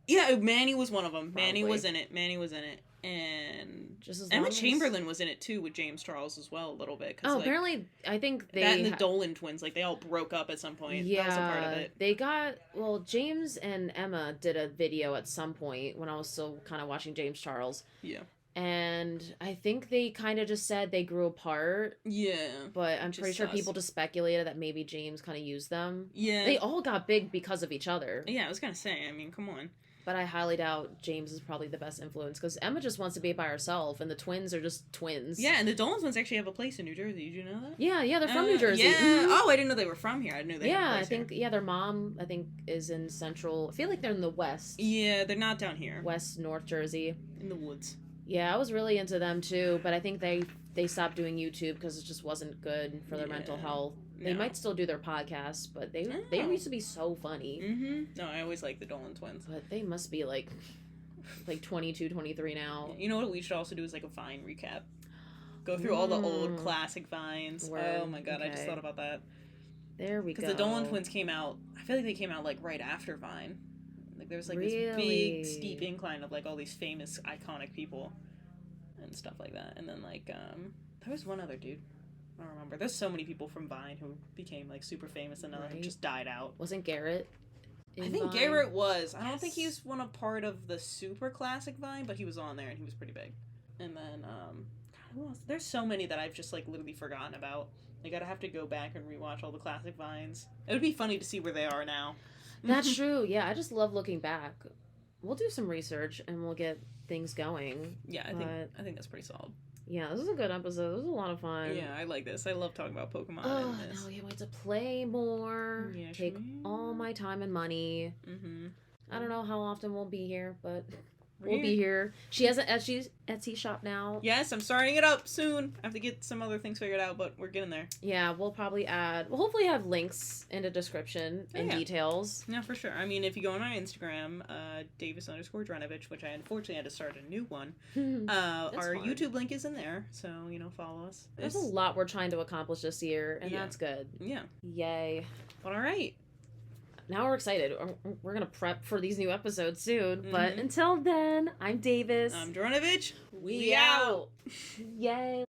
Yeah, Manny was one of them. Probably. Manny was in it. And Emma Chamberlain was in it too with James Charles as well a little bit. Oh, like, apparently I think they... That and the Dolan twins, like, they all broke up at some point. Yeah. That was a part of it. They got... Well, James and Emma did a video at some point when I was still kind of watching James Charles. Yeah. And I think they kind of just said they grew apart. Yeah. But I'm pretty sure people just speculated that maybe James kind of used them. Yeah. They all got big because of each other. Yeah, I was gonna say, I mean, come on. But I highly doubt James is probably the best influence because Emma just wants to be by herself, and the twins are just twins. Yeah, and the Dolan twins actually have a place in New Jersey. Did you know that? Yeah, they're from New Jersey. Yeah. Mm-hmm. Oh, I didn't know they were from here. I knew they. Yeah, had a place I think here. their mom is in central. I feel like they're in the west. Yeah, they're not down here. West North Jersey. In the woods. Yeah, I was really into them too, but I think they stopped doing YouTube because it just wasn't good for their mental health. They might still do their podcasts, but they used to be so funny. Mm-hmm. No, I always liked the Dolan twins. But they must be like 22, 23 now. You know what we should also do is like a Vine recap. Go through all the old classic Vines. Word. Oh my god, I just thought about that. There we go. Because the Dolan twins came out, I feel like they came out like right after Vine. Like there was like this big steep incline of like all these famous iconic people and stuff like that. And then like there was one other dude. I don't remember. There's so many people from Vine who became like super famous and then just died out. Wasn't Garrett? I think Vine? Garrett was. I don't think he was a part of the super classic Vine, but he was on there and he was pretty big. And then God, who else? There's so many that I've just like literally forgotten about. I gotta have to go back and rewatch all the classic Vines. It would be funny to see where they are now. That's true. Yeah, I just love looking back. We'll do some research and we'll get things going. Yeah, I think that's pretty solid. Yeah, this was a good episode. This was a lot of fun. Yeah, I like this. I love talking about Pokemon. Oh, no, can't wait to play more. Yeah, take all my time and money. Mm-hmm. I don't know how often we'll be here, but we'll be here. She has an Etsy shop now. Yes, I'm starting it up soon. I have to get some other things figured out, but we're getting there. Yeah, we'll hopefully have links in the description and details. Yeah, for sure. I mean, if you go on our Instagram, Davis_Drnevich, which I unfortunately had to start a new one, our YouTube link is in there, so, follow us. There's a lot we're trying to accomplish this year, and that's good. Yeah. Yay. But all right. Now we're excited. We're going to prep for these new episodes soon. Mm-hmm. But until then, I'm Davis. I'm Drnevich. We out. Yay.